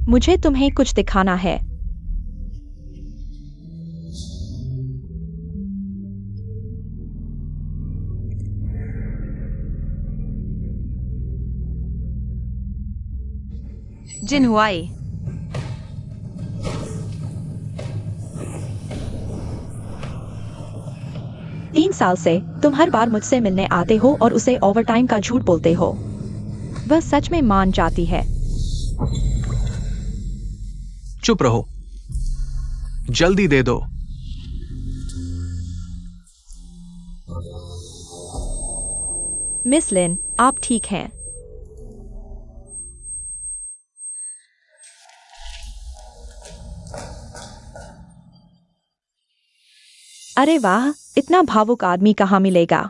मुझे तुम्हें कुछ दिखाना है। जिनहुआई, 3 साल से तुम हर बार मुझसे मिलने आते हो और उसे ओवरटाइम का झूठ बोलते हो। वह सच में मान जाती है। चुप रहो, जल्दी दे दो। मिस लिन, आप ठीक हैं? अरे वाह, इतना भावुक आदमी कहाँ मिलेगा?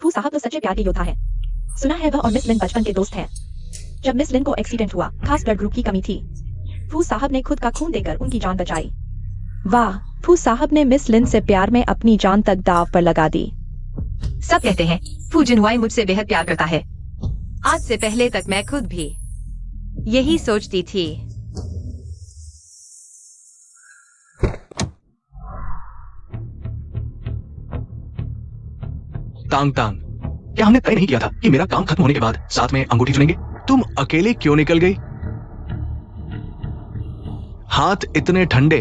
फू साहब तो सच्चे प्यार के योद्धा हैं। सुना है वह और मिस लिन बचपन के दोस्त हैं। जब मिस लिन को एक्सीडेंट हुआ, खास ब्लड ग्रुप की कमी थी। फू साहब ने खुद का खून देकर उनकी जान बचाई। वाह, फू साहब ने मिस लिन से प्यार में अपनी जान तक दांव पर लगा दी। सब कहते हैं फू जिनहुआई मुझसे बेहद प्यार करता है। आज से पहले तक मैं खुद भी यही सोचती थी। तांग तांग, क्या हमने तय नहीं किया था कि मेरा काम खत्म होने के बाद साथ में अंगूठी चुनेंगे? तुम अकेले क्यों निकल गई? हाथ इतने ठंडे,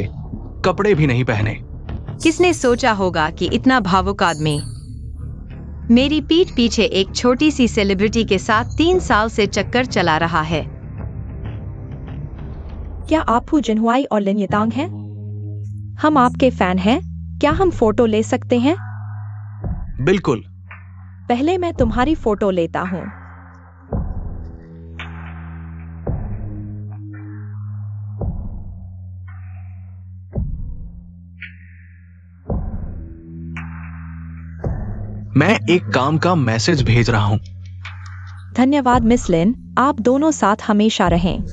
कपड़े भी नहीं पहने। किसने सोचा होगा कि इतना भावुक आदमी मेरी पीठ पीछे एक छोटी सी सेलिब्रिटी के साथ 3 साल से चक्कर चला रहा है। क्या आप फू जिनहुआई और लिन येतांग हैं? हम आपके फैन हैं। क्या हम फोटो ले सकते हैं? बिल्कुल। पहले मैं तुम्हारी फोटो लेता हूँ। मैं एक काम का मैसेज भेज रहा हूं। धन्यवाद मिस लिन, आप दोनों साथ हमेशा रहें।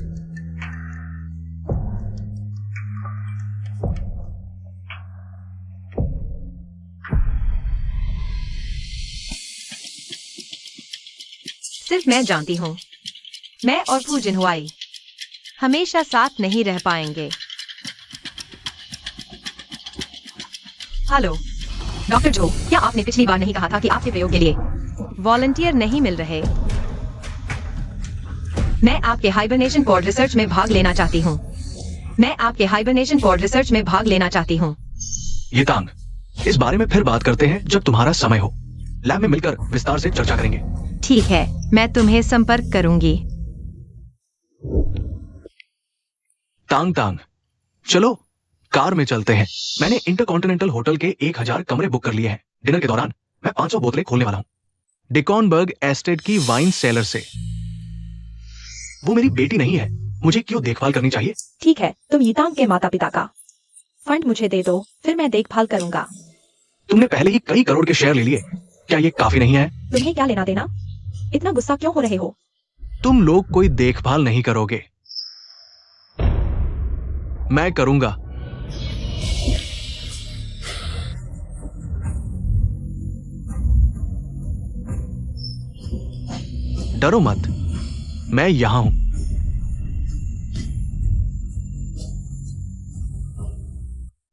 सिर्फ मैं जानती हूँ, मैं और फू जिनहुआई हमेशा साथ नहीं रह पाएंगे। हेलो डॉक्टर जो, क्या आपने पिछली बार नहीं कहा था कि आपके प्रयोग के लिए वॉलंटियर नहीं मिल रहे? मैं आपके हाइबरनेशन पॉड रिसर्च में भाग लेना चाहती हूँ। मैं आपके हाइबरनेशन पॉड रिसर्च में भाग लेना चाहती हूँ। ये तांग, इस बारे में फिर बात करते हैं जब तुम्हारा समय हो। लैब में मिलकर विस्तार से चर्चा करेंगे। ठीक है, मैं तुम्हें संपर्क करूंगी। तांग तांग, चलो कार में चलते हैं। मैंने इंटरकॉन्टिनेंटल होटल के 1000 कमरे बुक कर लिए हैं। डिनर के दौरान मैं 500 बोतलें खोलने वाला हूँ, डिकॉनबर्ग एस्टेट की वाइन सेलर से। वो मेरी बेटी नहीं है, मुझे क्यों देखभाल करनी चाहिए? ठीक है, तुम येतांग के माता पिता का फंड मुझे दे दो, फिर मैं देखभाल करूंगा। तुमने पहले ही कई करोड़ के शेयर ले लिए, क्या ये काफी नहीं है? तुम्हें क्या लेना देना? इतना गुस्सा क्यों हो रहे हो? तुम लोग कोई देखभाल नहीं करोगे, मैं करूंगा। डरो मत, मैं यहां हूं।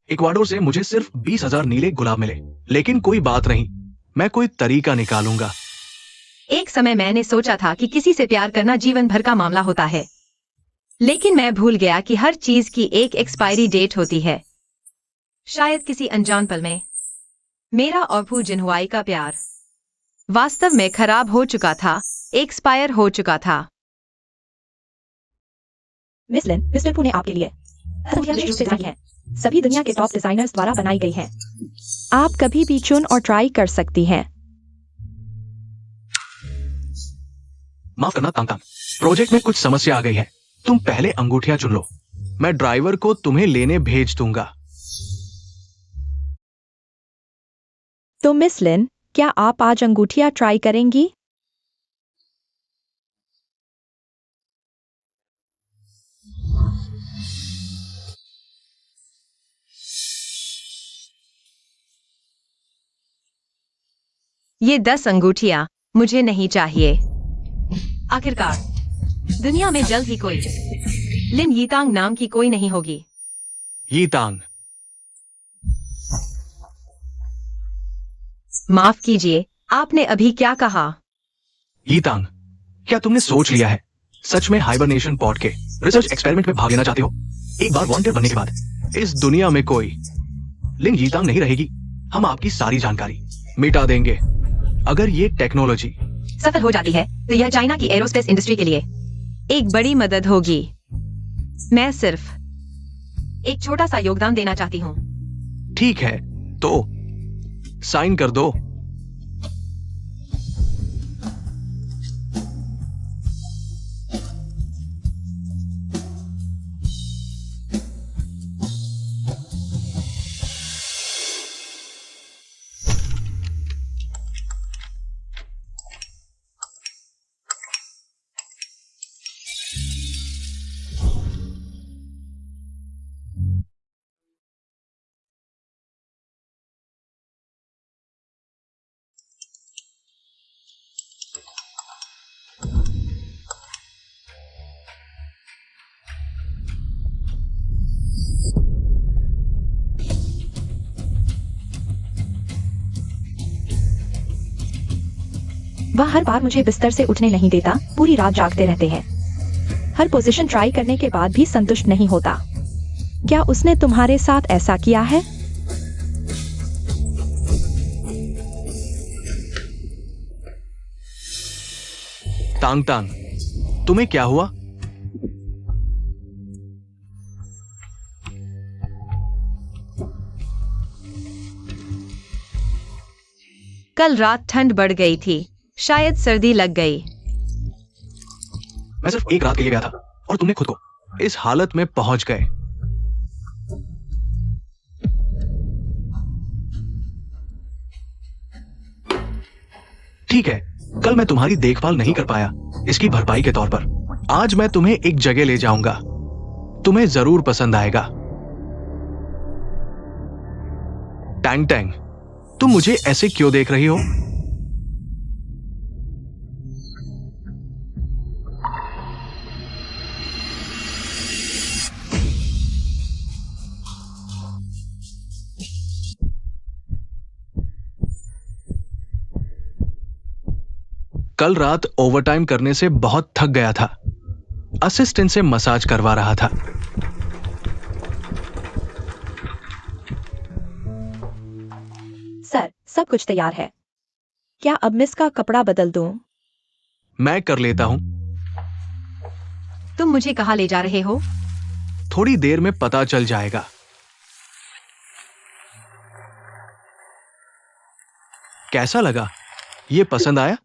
इक्वाडोर से मुझे सिर्फ 20,000 नीले गुलाब मिले, लेकिन कोई बात नहीं, मैं कोई तरीका निकालूंगा। एक समय मैंने सोचा था कि किसी से प्यार करना जीवन भर का मामला होता है, लेकिन मैं भूल गया कि हर चीज की एक एक्सपायरी डेट होती है। शायद किसी अनजान पल में मेरा और फू जिनहुआई का प्यार वास्तव में खराब हो चुका था, एक्सपायर हो चुका था। मिस लिन फू ने आपके लिए निश्चित रूप से डिजाइन है। सभी दुनिया के टॉप डिजाइनर्स द्वारा बनाई गई है। आप कभी भी चुन और ट्राई कर सकती हैं। माफ करना तांग तांग, प्रोजेक्ट में कुछ समस्या आ गई है। तुम पहले अंगूठियां चुन लो, मैं ड्राइवर को तुम्हें लेने भेज दूंगा। तो मिस लिन, क्या आप आज अंगूठियां ट्राई करेंगी? ये 10 अंगूठियां मुझे नहीं चाहिए। आखिरकार दुनिया में जल्द ही कोई लिन यीतांग नाम की कोई नहीं होगी। यीतांग। माफ कीजिए, आपने अभी क्या कहा? यीतांग, क्या तुमने सोच लिया है सच में हाइबरनेशन पॉड के रिसर्च एक्सपेरिमेंट में भाग लेना चाहते हो? एक बार वांटेड बनने के बाद इस दुनिया में कोई लिन यीतांग नहीं रहेगी। हम आपकी सारी जानकारी मिटा देंगे अगर ये टेक्नोलॉजी सफल हो जाती है तो यह चाइना की एरोस्पेस इंडस्ट्री के लिए एक बड़ी मदद होगी। मैं सिर्फ एक छोटा सा योगदान देना चाहती हूँ। ठीक है, तो साइन कर दो। वह हर बार मुझे बिस्तर से उठने नहीं देता, पूरी रात जागते रहते हैं। हर पोजीशन ट्राई करने के बाद भी संतुष्ट नहीं होता। क्या उसने तुम्हारे साथ ऐसा किया है? तांग तांग, तुम्हें क्या हुआ? कल रात ठंड बढ़ गई थी, शायद सर्दी लग गई। मैं सिर्फ एक रात के लिए गया था और तुमने खुद को इस हालत में पहुंच गए। ठीक है, कल मैं तुम्हारी देखभाल नहीं कर पाया, इसकी भरपाई के तौर पर आज मैं तुम्हें एक जगह ले जाऊंगा। तुम्हें जरूर पसंद आएगा। टैंग टैंग, तुम मुझे ऐसे क्यों देख रही हो? कल रात ओवरटाइम करने से बहुत थक गया था। असिस्टेंट से मसाज करवा रहा था। सर, सब कुछ तैयार है। क्या अब मिस का कपड़ा बदल दूं? मैं कर लेता हूं। तुम मुझे कहाँ ले जा रहे हो? थोड़ी देर में पता चल जाएगा। कैसा लगा? ये पसंद आया?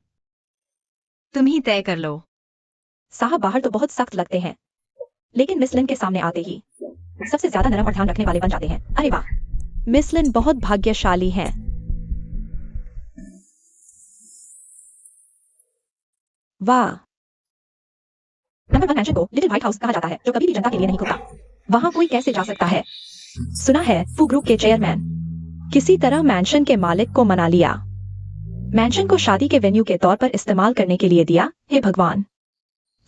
तुम ही तय कर लो। साहब बाहर तो बहुत सख्त लगते हैं, लेकिन मिस लिन के सामने आते ही सबसे ज्यादा नरम और ध्यान रखने वाले बन जाते हैं। अरे वाह, मिस लिन बहुत भाग्यशाली हैं। वाह। नंबर 1 मैंशन को लिटिल व्हाइट हाउस कहा जाता है, जो कभी भी जनता के लिए नहीं खुलता। वहां कोई कैसे जा सकता है? सुना है फू ग्रुप के चेयरमैन किसी तरह मैंशन के मालिक को मना लिया। मैंशन को शादी के वेन्यू के तौर पर इस्तेमाल करने के लिए दिया। हे भगवान,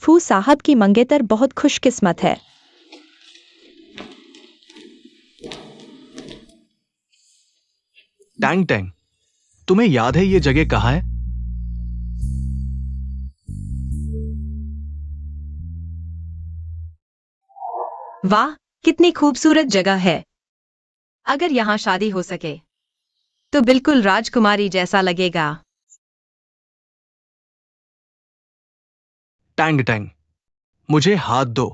फू साहब की मंगेतर बहुत खुशकिस्मत है। टैंग टैंग, तुम्हें याद है ये जगह कहाँ है? वाह, कितनी खूबसूरत जगह है। अगर यहाँ शादी हो सके तो बिल्कुल राजकुमारी जैसा लगेगा। टैंग टैंग, मुझे हाथ दो।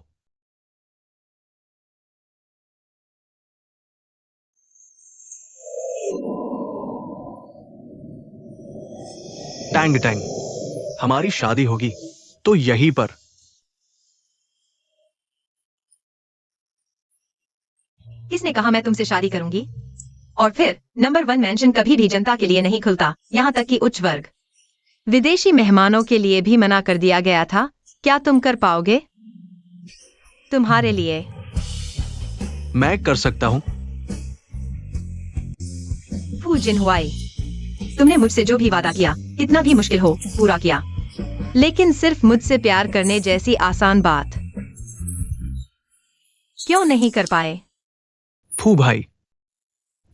टैंग टैंग, हमारी शादी होगी तो यहीं पर। किसने कहा मैं तुमसे शादी करूंगी? और फिर नंबर 1 मैंशन कभी भी जनता के लिए नहीं खुलता, यहाँ तक कि उच्च वर्ग विदेशी मेहमानों के लिए भी मना कर दिया गया था। क्या तुम कर पाओगे? तुम्हारे लिए मैं कर सकता हूं। फू जिनहुआई, तुमने मुझसे जो भी वादा किया, कितना भी मुश्किल हो, पूरा किया। लेकिन सिर्फ मुझसे प्यार करने जैसी आसान बात क्यों नहीं कर पाए? फू भाई,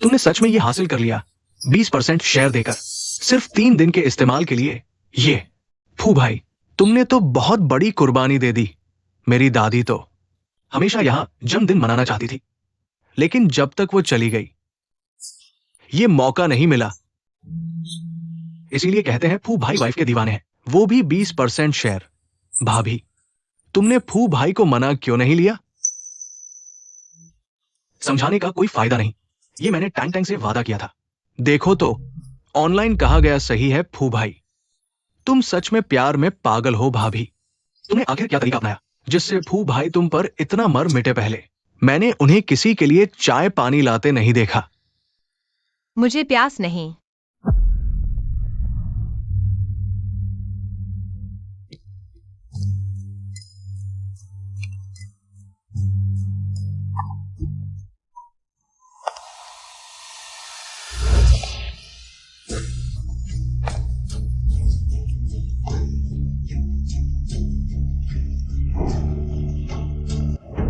तुमने सच में ये हासिल कर लिया 20% शेयर देकर, सिर्फ 3 दिन के इस्तेमाल के लिए। ये फू भाई, तुमने तो बहुत बड़ी कुर्बानी दे दी। मेरी दादी तो हमेशा यहां जन्मदिन मनाना चाहती थी, लेकिन जब तक वो चली गई ये मौका नहीं मिला। इसीलिए कहते हैं फू भाई वाइफ के दीवाने हैं, वो भी 20% शेयर। भाभी, तुमने फू भाई को मना क्यों नहीं लिया? समझाने का कोई फायदा नहीं, ये मैंने टैंग टैंग से वादा किया था। देखो तो, ऑनलाइन कहा गया सही है फू भाई, तुम सच में प्यार में पागल हो भाभी। तुमने आखिर क्या तरीका अपनाया जिससे फू भाई तुम पर इतना मर मिटे? पहले मैंने उन्हें किसी के लिए चाय पानी लाते नहीं देखा। मुझे प्यास नहीं।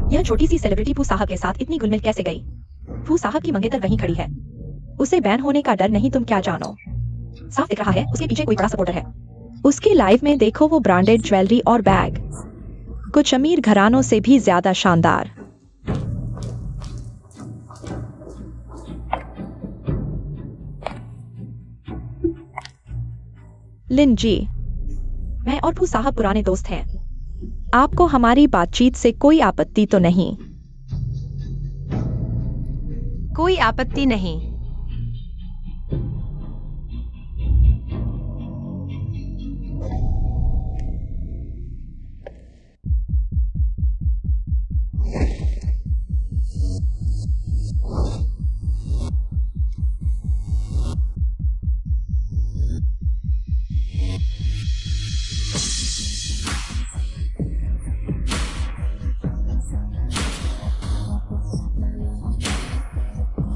यह छोटी सी सेलिब्रिटी फू साहब के साथ इतनी घुलमिल कैसे गई? फू साहब की मंगेतर वहीं खड़ी है, उसे बैन होने का डर नहीं, तुम क्या जानो? साफ दिख रहा है उसके पीछे कोई बड़ा सपोर्टर है। उसके लाइव में देखो, वो ब्रांडेड ज्वेलरी और बैग कुछ अमीर घरानों से भी ज्यादा शानदार। लिन जी, मैं और फू साहब पुराने दोस्त हैं। आपको हमारी बातचीत से कोई आपत्ति तो नहीं? कोई आपत्ति नहीं।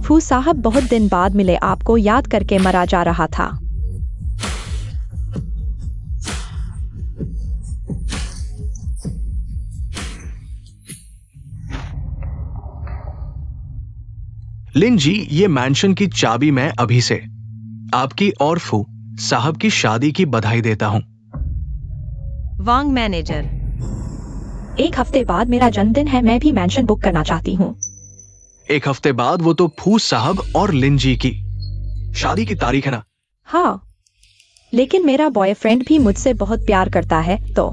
फू साहब बहुत दिन बाद मिले, आपको याद करके मरा जा रहा था। लिन जी, ये मैंशन की चाबी मैं अभी से आपकी और फू साहब की शादी की बधाई देता हूं। वांग मैनेजर, 1 हफ्ते बाद मेरा जन्मदिन है, मैं भी मैंशन बुक करना चाहती हूँ। 1 हफ्ते बाद वो तो फू साहब और लिन जी की शादी की तारीख है ना? हाँ, लेकिन मेरा बॉयफ्रेंड भी मुझसे बहुत प्यार करता है, तो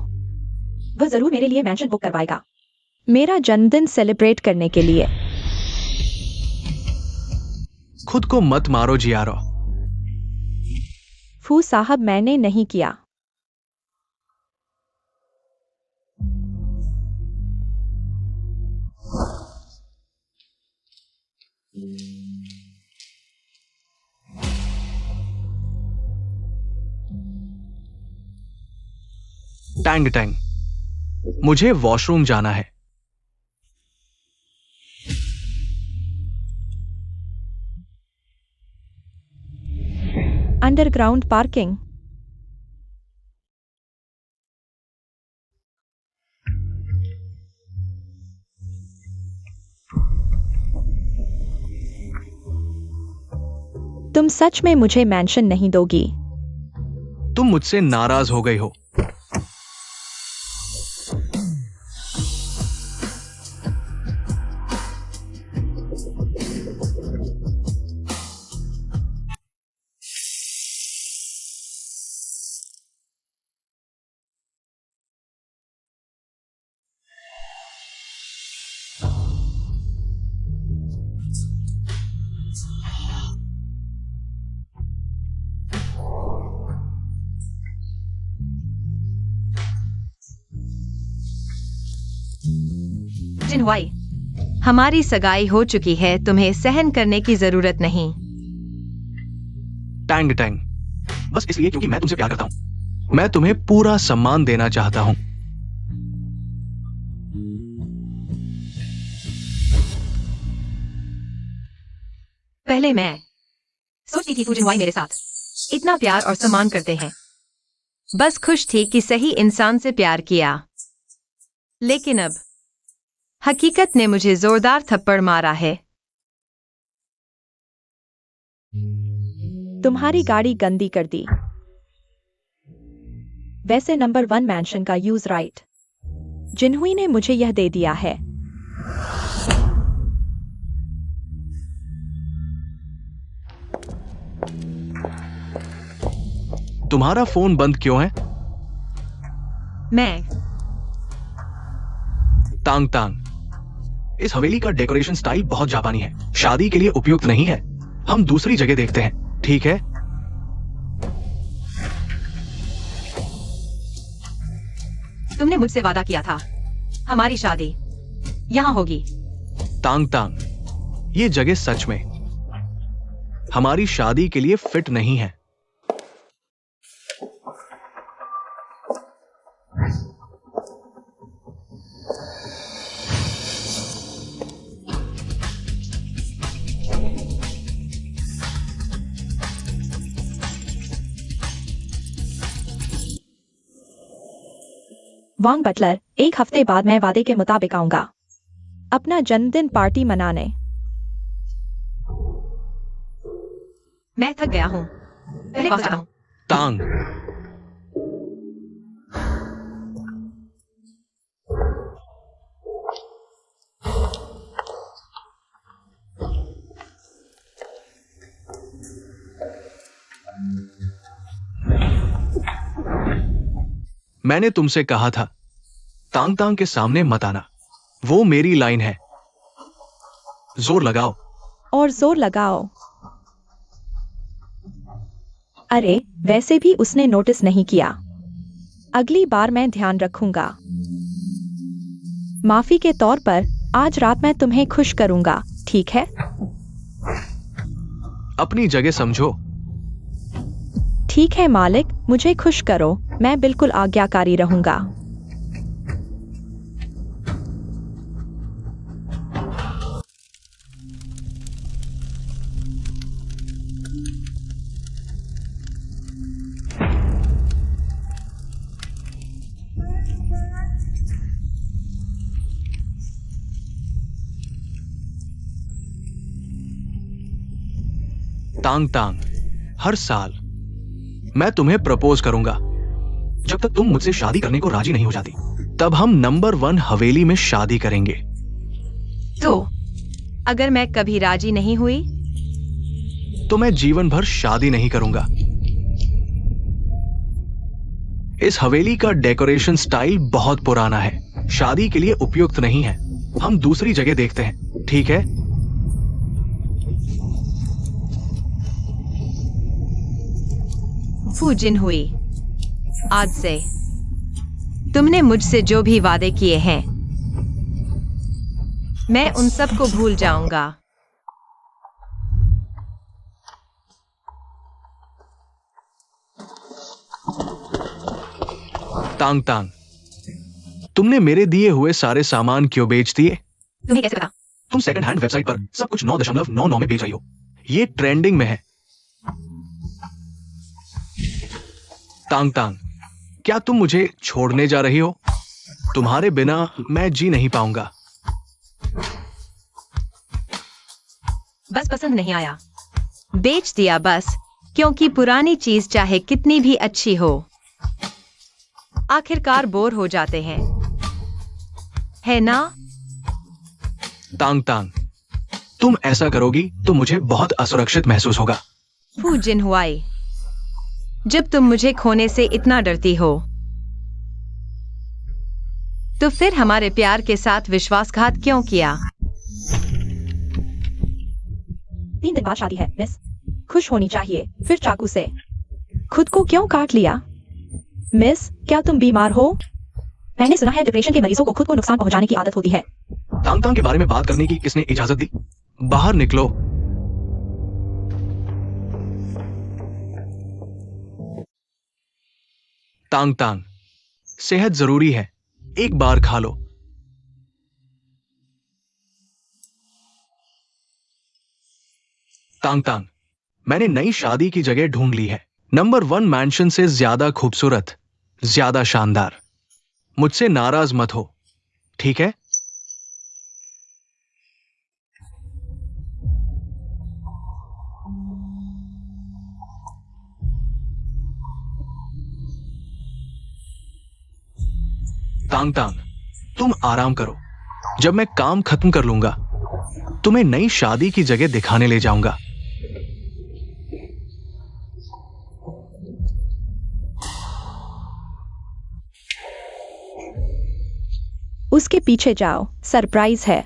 वह जरूर मेरे लिए मैंशन बुक करवाएगा, मेरा जन्मदिन सेलिब्रेट करने के लिए। खुद को मत मारो जियारो। फू साहब, मैंने नहीं किया। टैंग टैंग, मुझे वॉशरूम जाना है। Underground parking. तुम सच में मुझे मैंशन नहीं दोगी? तुम मुझसे नाराज हो गई हो। जिनहुआई, हमारी सगाई हो चुकी है, तुम्हें सहन करने की जरूरत नहीं। टैंग टैंग, बस इसलिए क्योंकि मैं तुमसे प्यार करता हूं। मैं तुम्हें पूरा सम्मान देना चाहता हूं। पहले मैं सोचती थी जिनहुआई मेरे साथ इतना प्यार और सम्मान करते हैं, बस खुश थी कि सही इंसान से प्यार किया। लेकिन अब हकीकत ने मुझे जोरदार थप्पड़ मारा है। तुम्हारी गाड़ी गंदी कर दी। वैसे नंबर 1 मैंशन का यूज राइट जिन्हुई ने मुझे यह दे दिया है। तुम्हारा फोन बंद क्यों है? मैं तांग तांग, इस हवेली का डेकोरेशन स्टाइल बहुत जापानी है, शादी के लिए उपयुक्त नहीं है। हम दूसरी जगह देखते हैं, ठीक है? तुमने मुझसे वादा किया था हमारी शादी यहां होगी। तांग तांग, ये जगह सच में हमारी शादी के लिए फिट नहीं है। वांग बटलर, 1 हफ्ते बाद मैं वादे के मुताबिक आऊंगा अपना जन्मदिन पार्टी मनाने। मैं थक गया हूं, पहले वापस जाता हूं। तांग, मैंने तुमसे कहा था तांग तांग के सामने मत आना, वो मेरी लाइन है। जोर लगाओ। और जोर लगाओ। अरे वैसे भी उसने नोटिस नहीं किया। अगली बार मैं ध्यान रखूंगा। माफी के तौर पर आज रात मैं तुम्हें खुश करूंगा, ठीक है? अपनी जगह समझो। ठीक है मालिक, मुझे खुश करो, मैं बिल्कुल आज्ञाकारी रहूंगा। तांग तांग, हर साल मैं तुम्हें प्रपोज करूंगा। जब तक तुम मुझसे शादी करने को राजी नहीं हो जाती, तब हम नंबर 1 हवेली में शादी करेंगे। तो अगर मैं कभी राजी नहीं हुई तो मैं जीवन भर शादी नहीं करूंगा। इस हवेली का डेकोरेशन स्टाइल बहुत पुराना है, शादी के लिए उपयुक्त नहीं है। हम दूसरी जगह देखते हैं, ठीक है? फूजिन हुई, आज से तुमने मुझसे जो भी वादे किए हैं मैं उन सब को भूल जाऊंगा। तांग तांग, तुमने मेरे दिए हुए सारे सामान क्यों बेच दिए? तुम्हें कैसे पता? तुम सेकंड हैंड वेबसाइट पर सब कुछ 9.99 में बेच रही हो। ये ट्रेंडिंग में है। तांग तांग, क्या तुम मुझे छोड़ने जा रही हो? तुम्हारे बिना मैं जी नहीं पाऊंगा। बस पसंद नहीं आया, बेच दिया बस, क्योंकि पुरानी चीज चाहे कितनी भी अच्छी हो आखिरकार बोर हो जाते हैं, है ना? तांग तांग, तुम ऐसा करोगी तो मुझे बहुत असुरक्षित महसूस होगा। फूजिन हुआई, जब तुम मुझे खोने से इतना डरती हो तो फिर हमारे प्यार के साथ विश्वासघात क्यों किया? 3 दिन बाद शादी है मिस, खुश होनी चाहिए। फिर चाकू से खुद को क्यों काट लिया? मिस, क्या तुम बीमार हो? मैंने सुना है डिप्रेशन के मरीजों को खुद को नुकसान पहुंचाने की आदत होती है। तांग तांग के बारे में बात करने की किसने इजाजत दी? बाहर निकलो। तांग तांग, सेहत जरूरी है, एक बार खा लो। तांग तांग, मैंने नई शादी की जगह ढूंढ ली है, नंबर 1 मैंशन से ज्यादा खूबसूरत, ज्यादा शानदार। मुझसे नाराज मत हो, ठीक है? तांग तांग, तुम आराम करो। जब मैं काम खत्म कर लूंगा तुम्हें नई शादी की जगह दिखाने ले जाऊंगा। उसके पीछे जाओ, सरप्राइज है।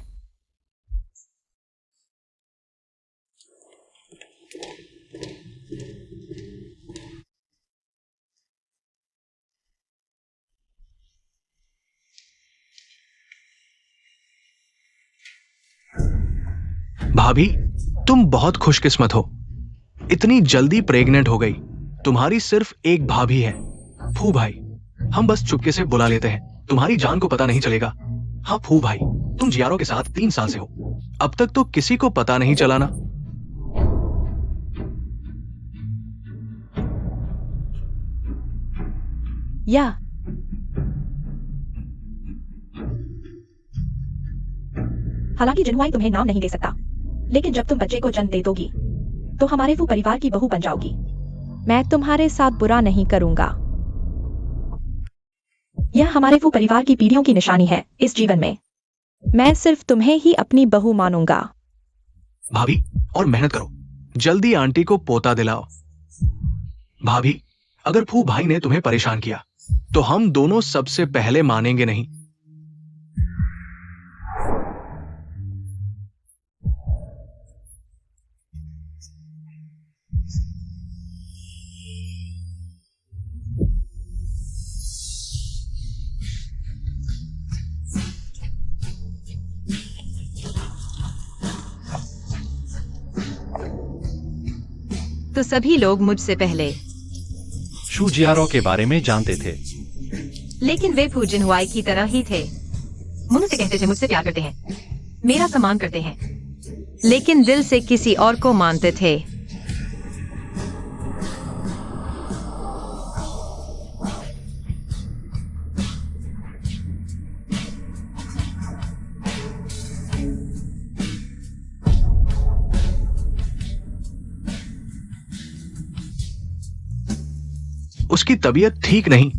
भाभी, तुम बहुत खुशकिस्मत हो। इतनी जल्दी प्रेग्नेंट हो गई। तुम्हारी सिर्फ एक भाभी है। फू भाई, हम बस चुपके से बुला लेते हैं, तुम्हारी जान को पता नहीं चलेगा। हाँ फू भाई, तुम जियारो के साथ 3 साल से हो। अब तक तो किसी को पता नहीं चला ना। या हालांकि जिनहुआई तुम्हें नाम नहीं दे सकता, लेकिन जब तुम बच्चे को जन्म दे दोगी तो हमारे फू परिवार की बहू बन जाओगी। मैं तुम्हारे साथ बुरा नहीं करूंगा। यह हमारे फू परिवार की पीढ़ियों की निशानी है इस जीवन में। मैं सिर्फ तुम्हें ही अपनी बहू मानूंगा। भाभी, और मेहनत करो, जल्दी आंटी को पोता दिलाओ। भाभी, अगर फू भाई ने तुम्हें परेशान किया तो हम दोनों सबसे पहले मानेंगे नहीं। तो सभी लोग मुझसे पहले शू जियारो के बारे में जानते थे, लेकिन वे फू जिनहुआई की तरह ही थे। मुझसे कहते थे मुझसे प्यार करते हैं, मेरा सम्मान करते हैं, लेकिन दिल से किसी और को मानते थे। उसकी तबीयत ठीक नहीं,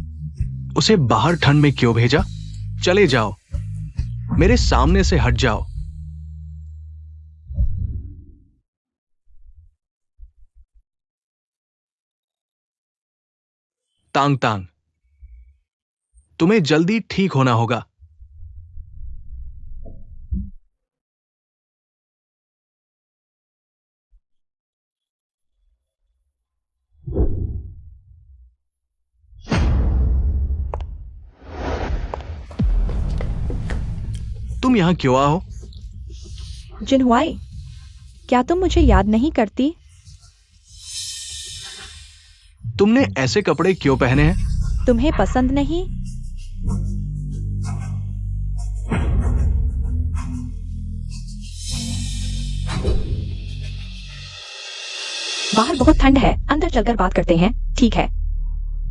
उसे बाहर ठंड में क्यों भेजा? चले जाओ, मेरे सामने से हट जाओ। तांग तांग, तुम्हें जल्दी ठीक होना होगा। तुम यहां क्यों आओ? जिनहुआई, क्या तुम मुझे याद नहीं करती? तुमने ऐसे कपड़े क्यों पहने हैं? तुम्हें पसंद नहीं? बाहर बहुत ठंड है, अंदर चलकर बात करते हैं, ठीक है?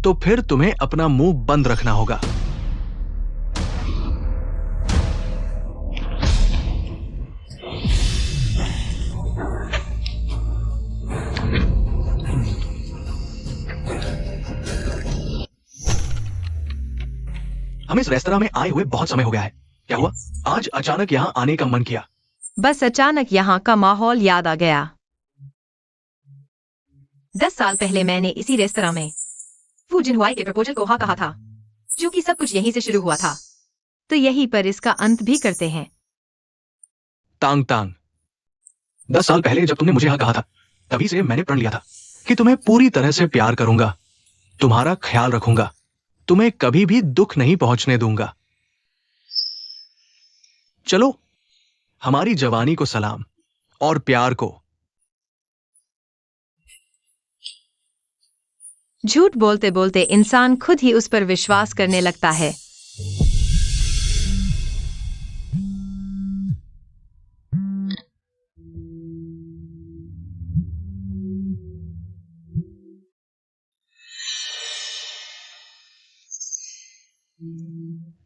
तो फिर तुम्हें अपना मुंह बंद रखना होगा। हमें इस रेस्तरां में आए हुए बहुत समय हो गया है। क्या हुआ? आज अचानक यहाँ आने का मन किया। बस अचानक यहाँ का माहौल याद आ गया। 10 साल पहले मैंने इसी रेस्तरां में फू जिनहुआई के प्रपोजल को हाँ कहा था, जो कि सब कुछ यहीं से शुरू हुआ था। तो यहीं पर इसका अंत भी करते हैं। तांग तांग, 10 साल पहले जब तुमने मुझे हाँ कहा था, तभी से मैंने प्रण लिया था कि तुम्हें पूरी तरह से प्यार करूंगा, तुम्हारा ख्याल रखूंगा, तुम्हें कभी भी दुख नहीं पहुंचने दूंगा। चलो, हमारी जवानी को सलाम और प्यार को। झूठ बोलते बोलते इंसान खुद ही उस पर विश्वास करने लगता है।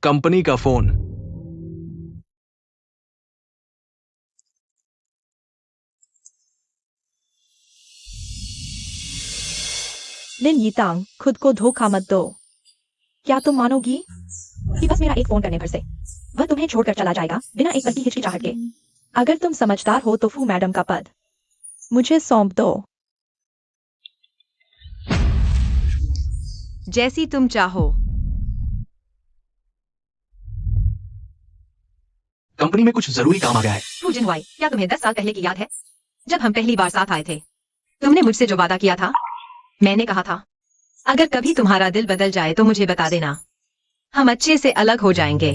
कंपनी का फोन। लिन यीतांग, खुद को धोखा मत दो। क्या तुम मानोगी? कि बस मेरा एक फोन करने भर से वह तुम्हें छोड़कर चला जाएगा बिना एक पल की हिचकिचाहट के। अगर तुम समझदार हो तो फू मैडम का पद मुझे सौंप दो। जैसी तुम चाहो। कंपनी में कुछ जरूरी काम आ गया है। फू जिनवाई, क्या तुम्हें 10 साल पहले की याद है जब हम पहली बार साथ आए थे? तुमने मुझसे जो वादा किया था, मैंने कहा था अगर कभी तुम्हारा दिल बदल जाए तो मुझे बता देना, हम अच्छे से अलग हो जाएंगे।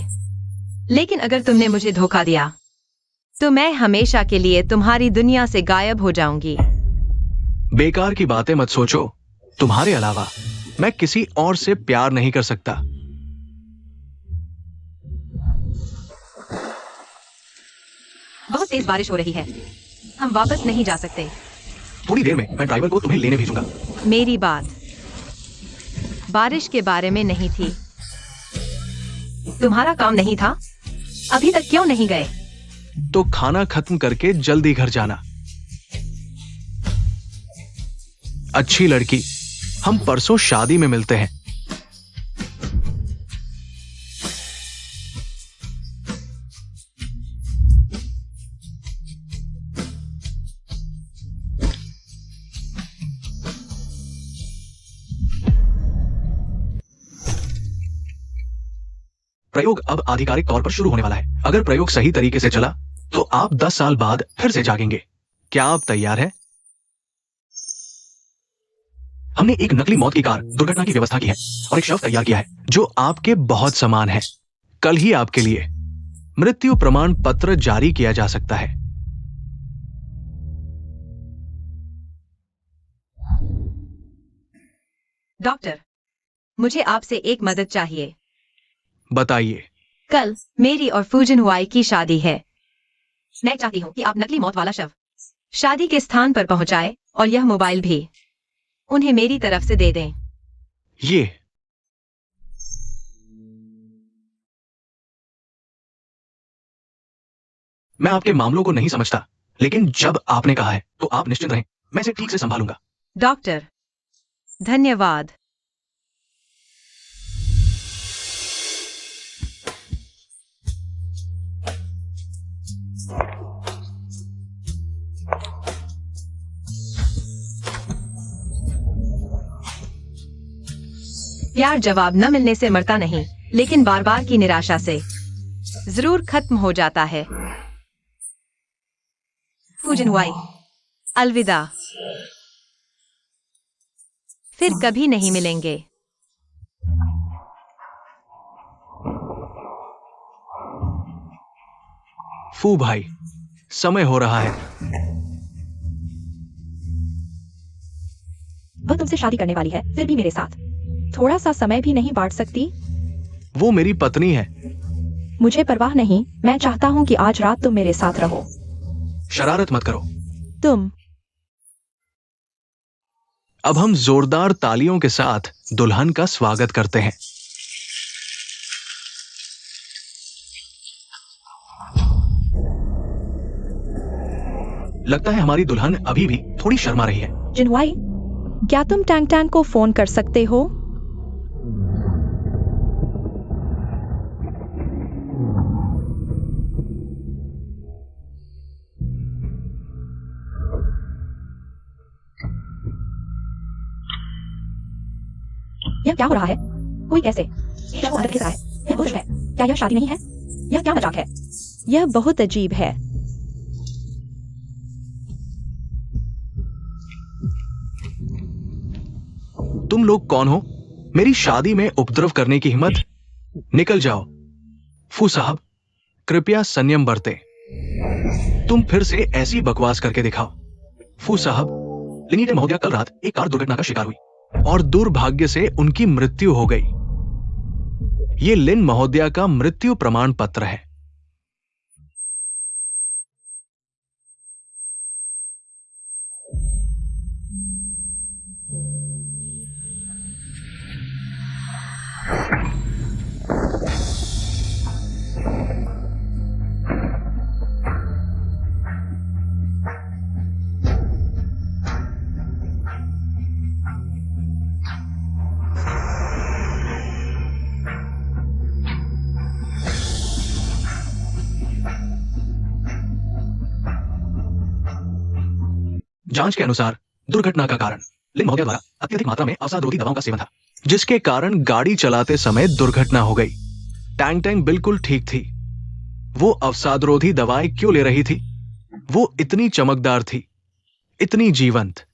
लेकिन अगर तुमने मुझे धोखा दिया तो मैं हमेशा के लिए तुम्हारी दुनिया से गायब हो जाऊंगी। बेकार की बातें मत सोचो। तुम्हारे अलावा मैं किसी और से प्यार नहीं कर सकता। बहुत तेज बारिश हो रही है, हम वापस नहीं जा सकते। थोड़ी देर में मैं ड्राइवर को तुम्हें लेने भेजूंगा। मेरी बात बारिश के बारे में नहीं थी। तुम्हारा काम नहीं था? अभी तक क्यों नहीं गए? तो खाना खत्म करके जल्दी घर जाना। अच्छी लड़की, हम परसों शादी में मिलते हैं। प्रयोग अब आधिकारिक तौर पर शुरू होने वाला है। अगर प्रयोग सही तरीके से चला तो आप 10 साल बाद फिर से जागेंगे। क्या आप तैयार हैं? हमने एक नकली मौत की कार दुर्घटना की व्यवस्था की है और एक शव तैयार किया है जो आपके बहुत समान है। कल ही आपके लिए मृत्यु प्रमाण पत्र जारी किया जा सकता है। डॉक्टर, मुझे आपसे एक मदद चाहिए। बताइए। कल मेरी और फूजन हुआई की शादी है। मैं चाहती हूँ कि आप नकली मौत वाला शव शादी के स्थान पर पहुंचाए और यह मोबाइल भी उन्हें मेरी तरफ से दे दें। ये मैं आपके मामलों को नहीं समझता, लेकिन जब आपने कहा है तो आप निश्चिंत रहें, मैं इसे ठीक से संभालूंगा। डॉक्टर, धन्यवाद। प्यार जवाब न मिलने से मरता नहीं, लेकिन बार बार की निराशा से जरूर खत्म हो जाता है। फूजन हुआई, अलविदा। फिर कभी नहीं मिलेंगे। फू भाई, समय हो रहा है। वह तुमसे शादी करने वाली है, फिर भी मेरे साथ थोड़ा सा समय भी नहीं बांट सकती? वो मेरी पत्नी है। मुझे परवाह नहीं, मैं चाहता हूँ कि आज रात तुम मेरे साथ रहो। शरारत मत करो। तुम अब हम जोरदार तालियों के साथ दुल्हन का स्वागत करते हैं। लगता है हमारी दुल्हन अभी भी थोड़ी शर्मा रही है। जिनवाई, क्या तुम टैंग टैंग को फोन कर सकते हो? यह क्या हो रहा है? कोई कैसे? शव अंदर खिस रहा है। यह बुश है। क्या यह शादी नहीं है? यह क्या मजाक है? यह बहुत अजीब है। तुम लोग कौन हो? मेरी शादी में उपद्रव करने की हिम्मत? निकल जाओ। फू साहब, कृपया संयम बरतें। तुम फिर से ऐसी बकवास करके दिखाओ। फू साहब, लिनीटे महोदया कल रात एक कार दुर्घटना का शिकार हुई और दुर्भाग्य से उनकी मृत्यु हो गई। ये लिन महोदया का मृत्यु प्रमाण पत्र है। जांच के अनुसार दुर्घटना का कारण लिन महोदय द्वारा अत्यधिक मात्रा में अवसादरोधी दवाओं का सेवन था, जिसके कारण गाड़ी चलाते समय दुर्घटना हो गई। टैंग टैंग बिल्कुल ठीक थी। वो अवसादरोधी दवाएं क्यों ले रही थी? वो इतनी चमकदार थी, इतनी जीवंत।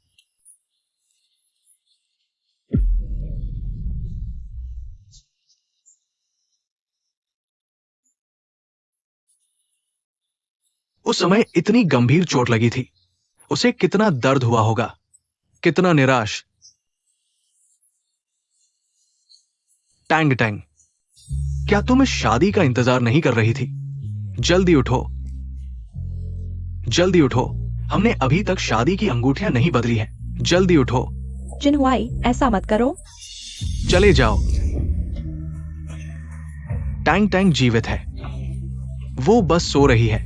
उस समय इतनी गंभीर चोट लगी थी। उसे कितना दर्द हुआ होगा, कितना निराश। टैंग टैंग, क्या तुम इस शादी का इंतजार नहीं कर रही थी? जल्दी उठो, जल्दी उठो। हमने अभी तक शादी की अंगूठियां नहीं बदली हैं। जल्दी उठो। जिनहुआई, ऐसा मत करो। चले जाओ। टैंग टैंग जीवित है। वो बस सो रही है।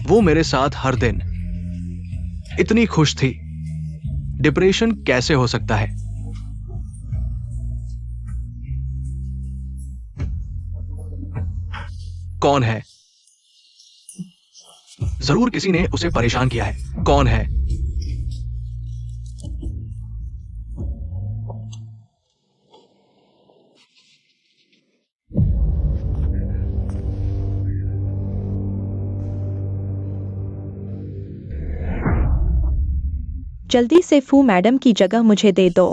वो मेरे साथ हर दिन इतनी खुश थी। डिप्रेशन कैसे हो सकता है? कौन है? जरूर किसी ने उसे परेशान किया है। कौन है? जल्दी से फू मैडम की जगह मुझे दे दो।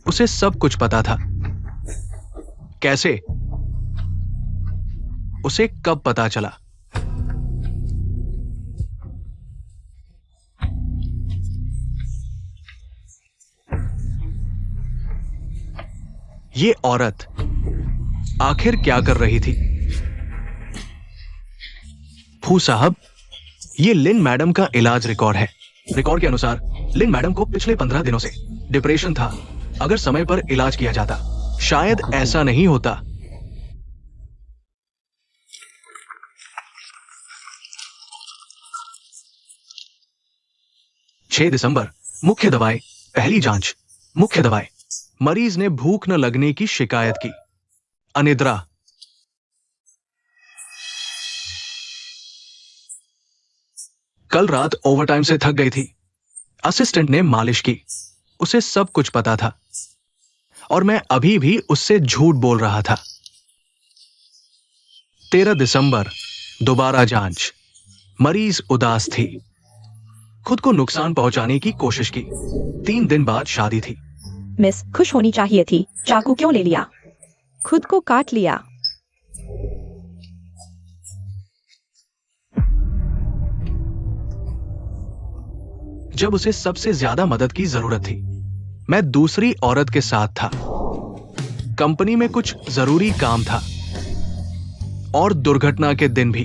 उसे सब कुछ पता था। कैसे? उसे कब पता चला? ये औरत आखिर क्या कर रही थी? फू साहब, ये लिन मैडम का इलाज रिकॉर्ड है। रिकॉर्ड के अनुसार लिन मैडम को पिछले 15 दिनों से डिप्रेशन था। अगर समय पर इलाज किया जाता, शायद ऐसा नहीं होता। छह दिसंबर, मुख्य दवाएं, पहली जांच। मुख्य दवाएं, मरीज ने भूख न लगने की शिकायत की। अनिद्रा, कल रात ओवरटाइम से थक गई थी। असिस्टेंट ने मालिश की। उसे सब कुछ पता था और मैं अभी भी उससे झूठ बोल रहा था। 13 दिसंबर, दोबारा जांच। मरीज उदास थी। खुद को नुकसान पहुंचाने की कोशिश की। 3 दिन बाद शादी थी। मिस, खुश होनी चाहिए थी। चाकू क्यों ले लिया? खुद को काट लिया। जब उसे सबसे ज्यादा मदद की जरूरत थी, मैं दूसरी औरत के साथ था। कंपनी में कुछ जरूरी काम था और दुर्घटना के दिन भी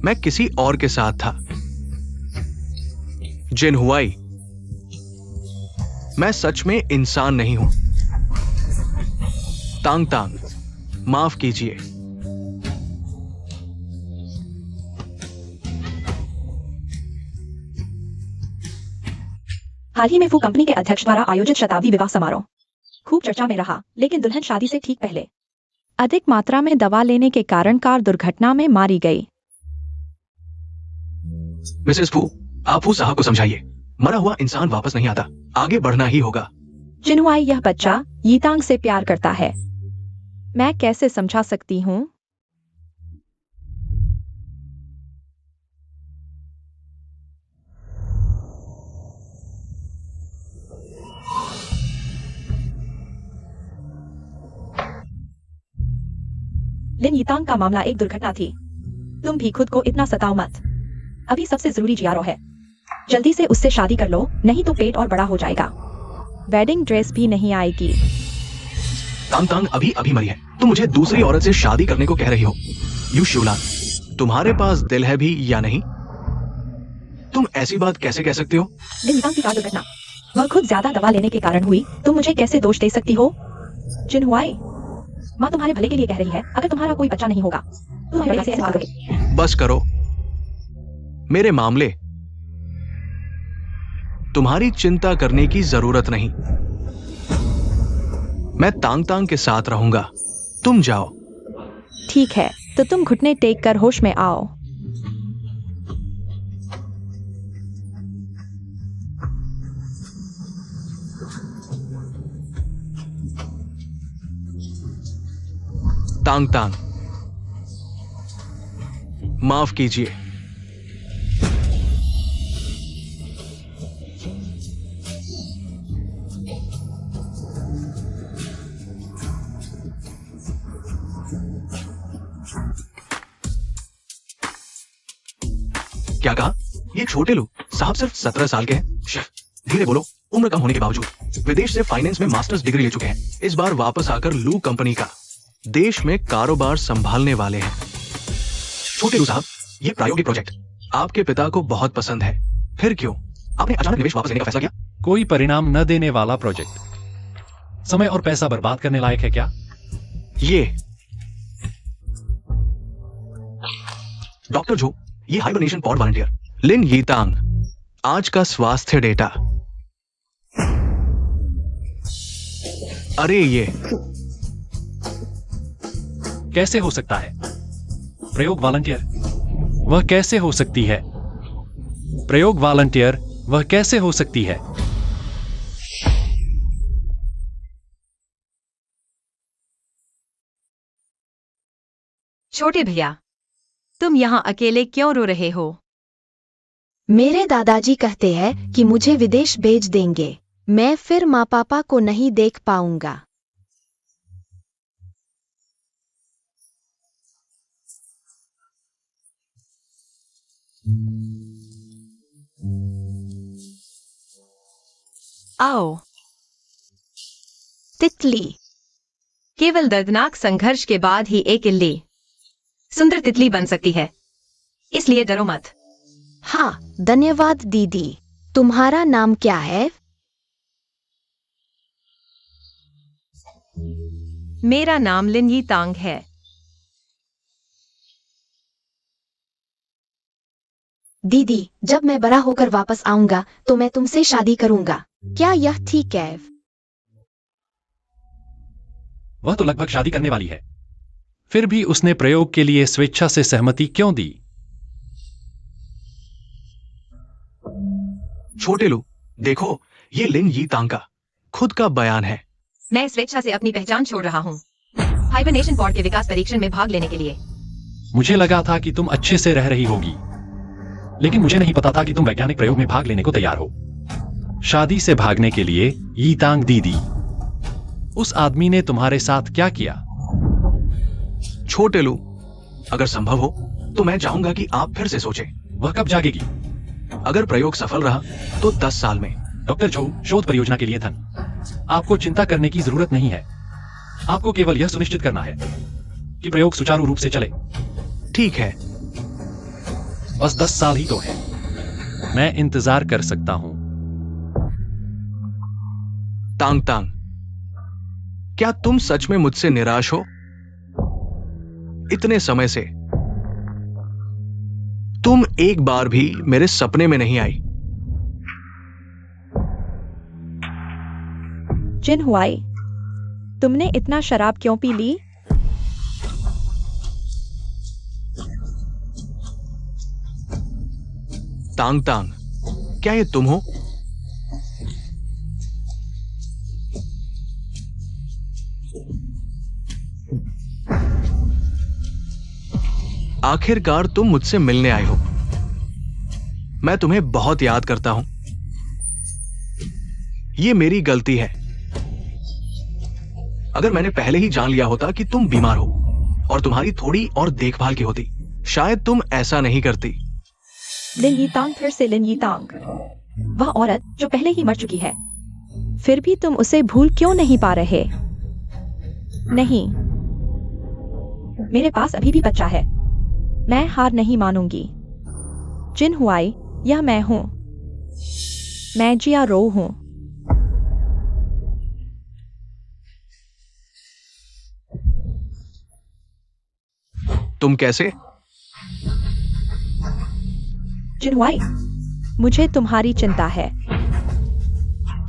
मैं किसी और के साथ था। जिनहुआई, मैं सच में इंसान नहीं हूं। तांग तांग, माफ कीजिए। हाल ही में फू कंपनी के अध्यक्ष द्वारा आयोजित शताब्दी विवाह समारोह खूब चर्चा में रहा, लेकिन दुल्हन शादी से ठीक पहले अधिक मात्रा में दवा लेने के कारण कार दुर्घटना में मारी गई। मिसेस फू, आप फू साहब को समझाइए। मरा हुआ इंसान वापस नहीं आता। आगे बढ़ना ही होगा। जिनहुआई, यह बच्चा यीतांग से प्यार करता है। मैं कैसे समझा सकती हूँ? लिन यीतांग का मामला एक दुर्घटना थी। तुम भी खुद को इतना सताओ मत। अभी सबसे जरूरी जियारो है। जल्दी से उससे शादी कर लो, नहीं तो पेट और बड़ा हो जाएगा। वेडिंग ड्रेस भी नहीं आएगी। तांग तांग अभी अभी मरी है। तुम मुझे दूसरी औरत से शादी करने को कह रही हो। यू शिवलाल, तुम्हारे पास दिल है भी या नहीं? तुम ऐसी बात कैसे कह सकती हो? लिन यीतांग की कार दुर्घटना वह खुद ज्यादा दवा लेने के कारण हुई। तुम मुझे कैसे दोष दे सकती हो? जिनहुआई, माँ तुम्हारे भले के लिए कह रही है। अगर तुम्हारा कोई बच्चा नहीं होगा, तुम हमें कैसे ऐसा करोगे? बस करो। मेरे मामले तुम्हारी चिंता करने की जरूरत नहीं। मैं तांग तांग के साथ रहूंगा। तुम जाओ। ठीक है, तो तुम घुटने टेक कर होश में आओ। तांग तांग, माफ कीजिए। क्या कहा? ये छोटे लोग साहब सिर्फ 17 साल के हैं। धीरे बोलो। उम्र कम होने के बावजूद विदेश से फाइनेंस में मास्टर्स डिग्री ले चुके हैं। इस बार वापस आकर लू कंपनी का देश में कारोबार संभालने वाले हैं। छोटे लू साहब, ये प्रायोगिक प्रोजेक्ट आपके पिता को बहुत पसंद है। फिर क्यों आपने अचानक निवेश वापस लेने का फैसला किया? कोई परिणाम न देने वाला प्रोजेक्ट, समय और पैसा बर्बाद करने लायक है क्या? ये डॉक्टर जो, ये हाइबरनेशन पॉड वॉलंटियर लिन यीतांग, आज का स्वास्थ्य डेटा। अरे ये कैसे हो सकता है? प्रयोग वॉलंटियर, वह कैसे हो सकती है? प्रयोग वॉलंटियर, वह कैसे हो सकती है? छोटे भैया, तुम यहाँ अकेले क्यों रो रहे हो? मेरे दादाजी कहते हैं कि मुझे विदेश भेज देंगे। मैं फिर माँ पापा को नहीं देख पाऊंगा। आओ। तितली। केवल दर्दनाक संघर्ष के बाद ही एक इल्ली सुंदर तितली बन सकती है, इसलिए डरो मत। हाँ, धन्यवाद दीदी। तुम्हारा नाम क्या है? मेरा नाम लिन यीतांग है। दीदी, जब मैं बड़ा होकर वापस आऊंगा तो मैं तुमसे शादी करूंगा। क्या यह ठीक है? वह तो लगभग शादी करने वाली है। फिर भी उसने प्रयोग के लिए स्वेच्छा से सहमति क्यों दी? छोटे लोग देखो, ये लिन यीतांग का खुद का बयान है। मैं स्वेच्छा से अपनी पहचान छोड़ रहा हूँ हाइबरनेशन पॉड के विकास परीक्षण में भाग लेने के लिए। मुझे लगा था कि तुम अच्छे से रह रही होगी, लेकिन मुझे नहीं पता था कि तुम वैज्ञानिक प्रयोग में भाग लेने को तैयार हो। शादी से भागने के लिए यीतांग दीदी, उस आदमी ने तुम्हारे साथ क्या किया? छोटे लोग, अगर संभव हो तो मैं चाहूंगा कि आप फिर से सोचें। वह कब जागेगी? अगर प्रयोग सफल रहा तो 10 साल में। डॉक्टर जो, शोध परियोजना के लिए धन। आपको चिंता करने की जरूरत नहीं है। आपको केवल यह सुनिश्चित करना है कि प्रयोग सुचारू रूप से चले। ठीक है। बस 10 साल ही तो है। मैं इंतजार कर सकता हूं। तांग तांग, क्या तुम सच में मुझसे निराश हो? इतने समय से तुम एक बार भी मेरे सपने में नहीं आई। जिन हुआई, तुमने इतना शराब क्यों पी ली? तांग तांग, क्या ये तुम हो? आखिरकार तुम मुझसे मिलने आए हो। मैं तुम्हें बहुत याद करता हूं। ये मेरी गलती है। अगर मैंने पहले ही जान लिया होता कि तुम बीमार हो और तुम्हारी थोड़ी और देखभाल की होती, शायद तुम ऐसा नहीं करती। लिन यीतांग, फिर से लिन यीतांग, वह औरत जो पहले ही मर चुकी है। फिर भी तुम उसे भूल क्यों नहीं पा रहे? नहीं, मेरे पास अभी भी बच्चा है। मैं हार नहीं मानूंगी। जिन हुआई, यह मैं हूं। मैं जिया रो हूं। तुम कैसे? जिन हुआई, मुझे तुम्हारी चिंता है।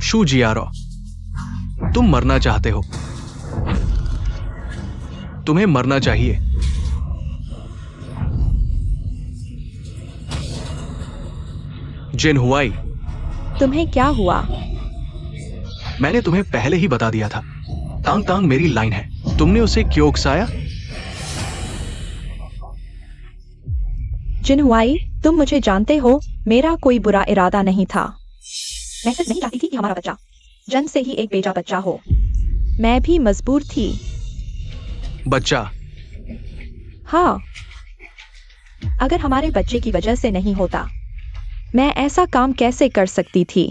शू जियारो, तुम मरना चाहते हो। तुम्हें मरना चाहिए। जिनहुआई, तुम्हें क्या हुआ? मैंने तुम्हें पहले ही बता दिया था, तांग तांग मेरी लाइन है। तुमने उसे क्यों उकसाया? जिनहुआई, तुम मुझे जानते हो, मेरा कोई बुरा इरादा नहीं था। मैं सिर्फ नहीं चाहती थी कि हमारा बच्चा जन्म से ही एक बेजा बच्चा हो। मैं भी मजबूर थी। बच्चा? हाँ, अगर हमारे बच्चे की वजह से नहीं होता, मैं ऐसा काम कैसे कर सकती थी?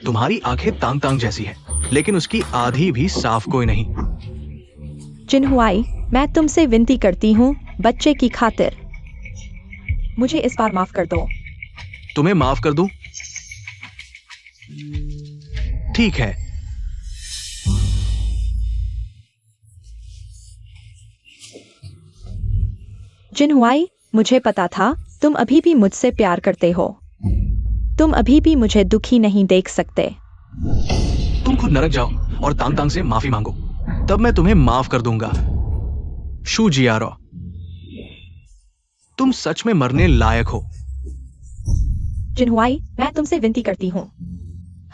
तुम्हारी आंखें तांग तांग जैसी है, लेकिन उसकी आधी भी साफ कोई नहीं। जिनहुआई, मैं तुमसे विनती करती हूँ, बच्चे की खातिर मुझे इस बार माफ कर दो। तुम्हें माफ कर दूं? ठीक है। जिनहुआई, मुझे पता था तुम अभी भी मुझसे प्यार करते हो। तुम अभी भी मुझे दुखी नहीं देख सकते। तुम खुद नरक जाओ और तांग तांग से माफी मांगो, तब मैं तुम्हें माफ कर दूंगा। शू जियारो, तुम सच में मरने लायक हो। जिनहुआई, मैं तुमसे विनती करती हूँ,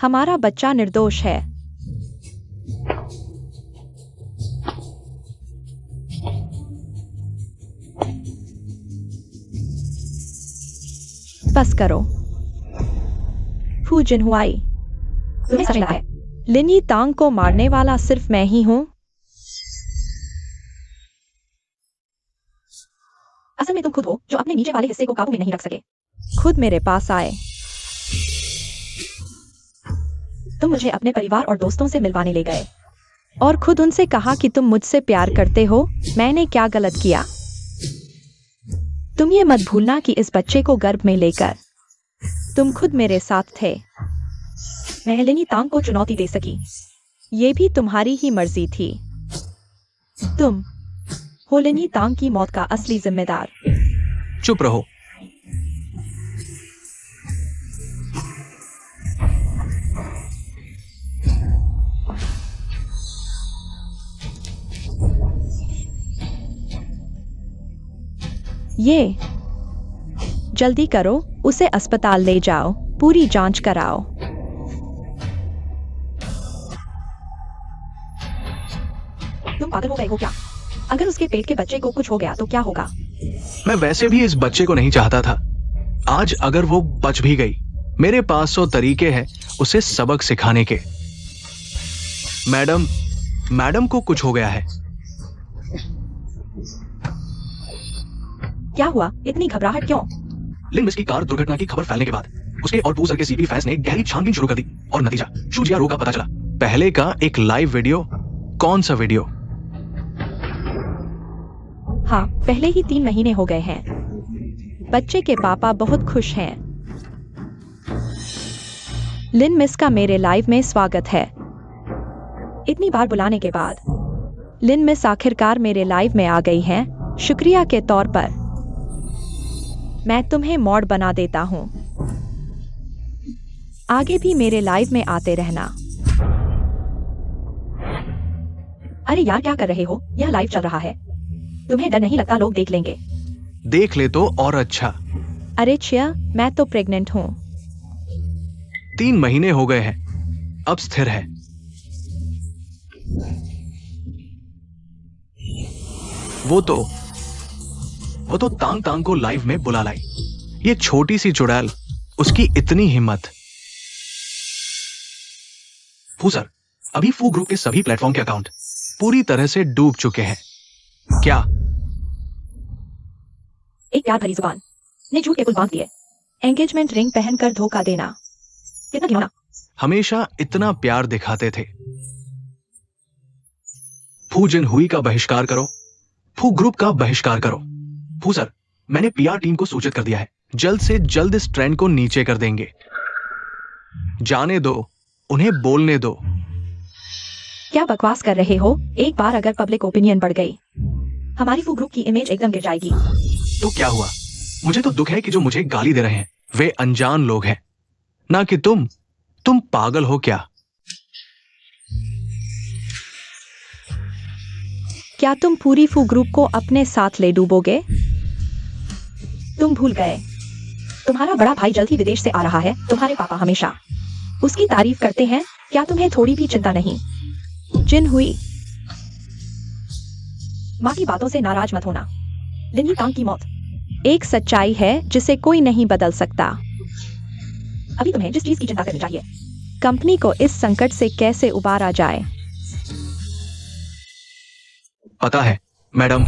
हमारा बच्चा निर्दोष है। बस करो। फू जिनहुआई, तुम्हें सच लगता है लिनी तांग को मारने वाला सिर्फ मैं ही हूं? असल में तुम खुद हो जो अपने नीचे वाले हिस्से को काबू में नहीं रख सके। खुद मेरे पास आए। तुम मुझे अपने परिवार और दोस्तों से मिलवाने ले गए और खुद उनसे कहा कि तुम मुझसे प्यार करते हो। मैंने क्या गलत किया? तुम ये मत भूलना कि इस बच्चे को गर्भ में लेकर तुम खुद मेरे साथ थे। मैं लिनी तांग को चुनौती दे सकी, ये भी तुम्हारी ही मर्जी थी। तुम हो लिनी तांग की मौत का असली जिम्मेदार। चुप रहो। ये जल्दी करो, उसे अस्पताल ले जाओ, पूरी जांच कराओ। तुम पागल हो गए हो क्या? अगर उसके पेट के बच्चे को कुछ हो गया तो क्या होगा? मैं वैसे भी इस बच्चे को नहीं चाहता था। आज अगर वो बच भी गई, मेरे पास 100 तरीके हैं उसे सबक सिखाने के। मैडम को कुछ हो गया है। क्या हुआ? इतनी घबराहट क्यों? लिन मिस की कार दुर्घटना की खबर फैलने के बाद उसके और पूसर के सीपी फैंस ने गहरी छानबीन शुरू कर दी और नतीजा शूजिया रो का पता चला। पहले का एक लाइव वीडियो। कौन सा वीडियो? हाँ, पहले ही 3 महीने हो गए हैं। बच्चे के पापा बहुत खुश हैं। लिन मिस का मेरे लाइव में स्वागत है। इतनी बार बुलाने के बाद लिन मिस आखिरकार मेरे लाइव में आ गई हैं। शुक्रिया के तौर पर मैं तुम्हें मॉड बना देता हूं। आगे भी मेरे लाइव में आते रहना। अरे यार, क्या कर रहे हो? यह लाइव चल रहा है। तुम्हें डर नहीं लगता लोग देख लेंगे? देख ले तो और अच्छा। अरे छिया, मैं तो प्रेग्नेंट हूं। 3 महीने हो गए हैं, अब स्थिर है। वो तो तांग तांग को लाइव में बुला लाई। ये छोटी सी चुड़ैल, उसकी इतनी हिम्मत। फू सर, अभी फू ग्रुप के सभी प्लेटफॉर्म के अकाउंट पूरी तरह से डूब चुके हैं। क्या? एक प्यार भरी जुबान ने झूठ के पुल बांध दिए। एंगेजमेंट रिंग पहनकर धोखा देना, कितना घिनौना। हमेशा इतना प्यार दिखाते थे। फू जिनहुई का बहिष्कार करो, फू ग्रुप का बहिष्कार करो। फू सर, मैंने पीआर टीम को सूचित कर दिया है, जल्द से जल्द इस ट्रेंड को नीचे कर देंगे। जाने दो, उन्हें बोलने दो। क्या बकवास कर रहे हो? एक बार अगर पब्लिक ओपिनियन बढ़ गई, हमारी फू ग्रुप की इमेज एकदम गिर जाएगी। तो क्या हुआ? मुझे तो दुख है कि जो मुझे गाली दे रहे हैं वे अनजान लोग हैं, ना कि तुम पागल हो क्या? क्या तुम पूरी फू ग्रुप को अपने साथ ले डूबोगे? तुम भूल गए। तुम्हारा बड़ा भाई जल्द ही विदेश से आ रहा है। तुम्हारे पापा हमेशा उसकी तारीफ करते हैं। क्या तुम्हें थोड़ी भी चिंता नहीं? जिन हुई, माँ की बातों से नाराज मत होना। लिन यीतांग की मौत एक सच्चाई है जिसे कोई नहीं बदल सकता। अभी तुम्हें जिस चीज की चिंता करनी चाहिए, कंपनी को इस संकट से कैसे उबारा जाए। पता है मैडम,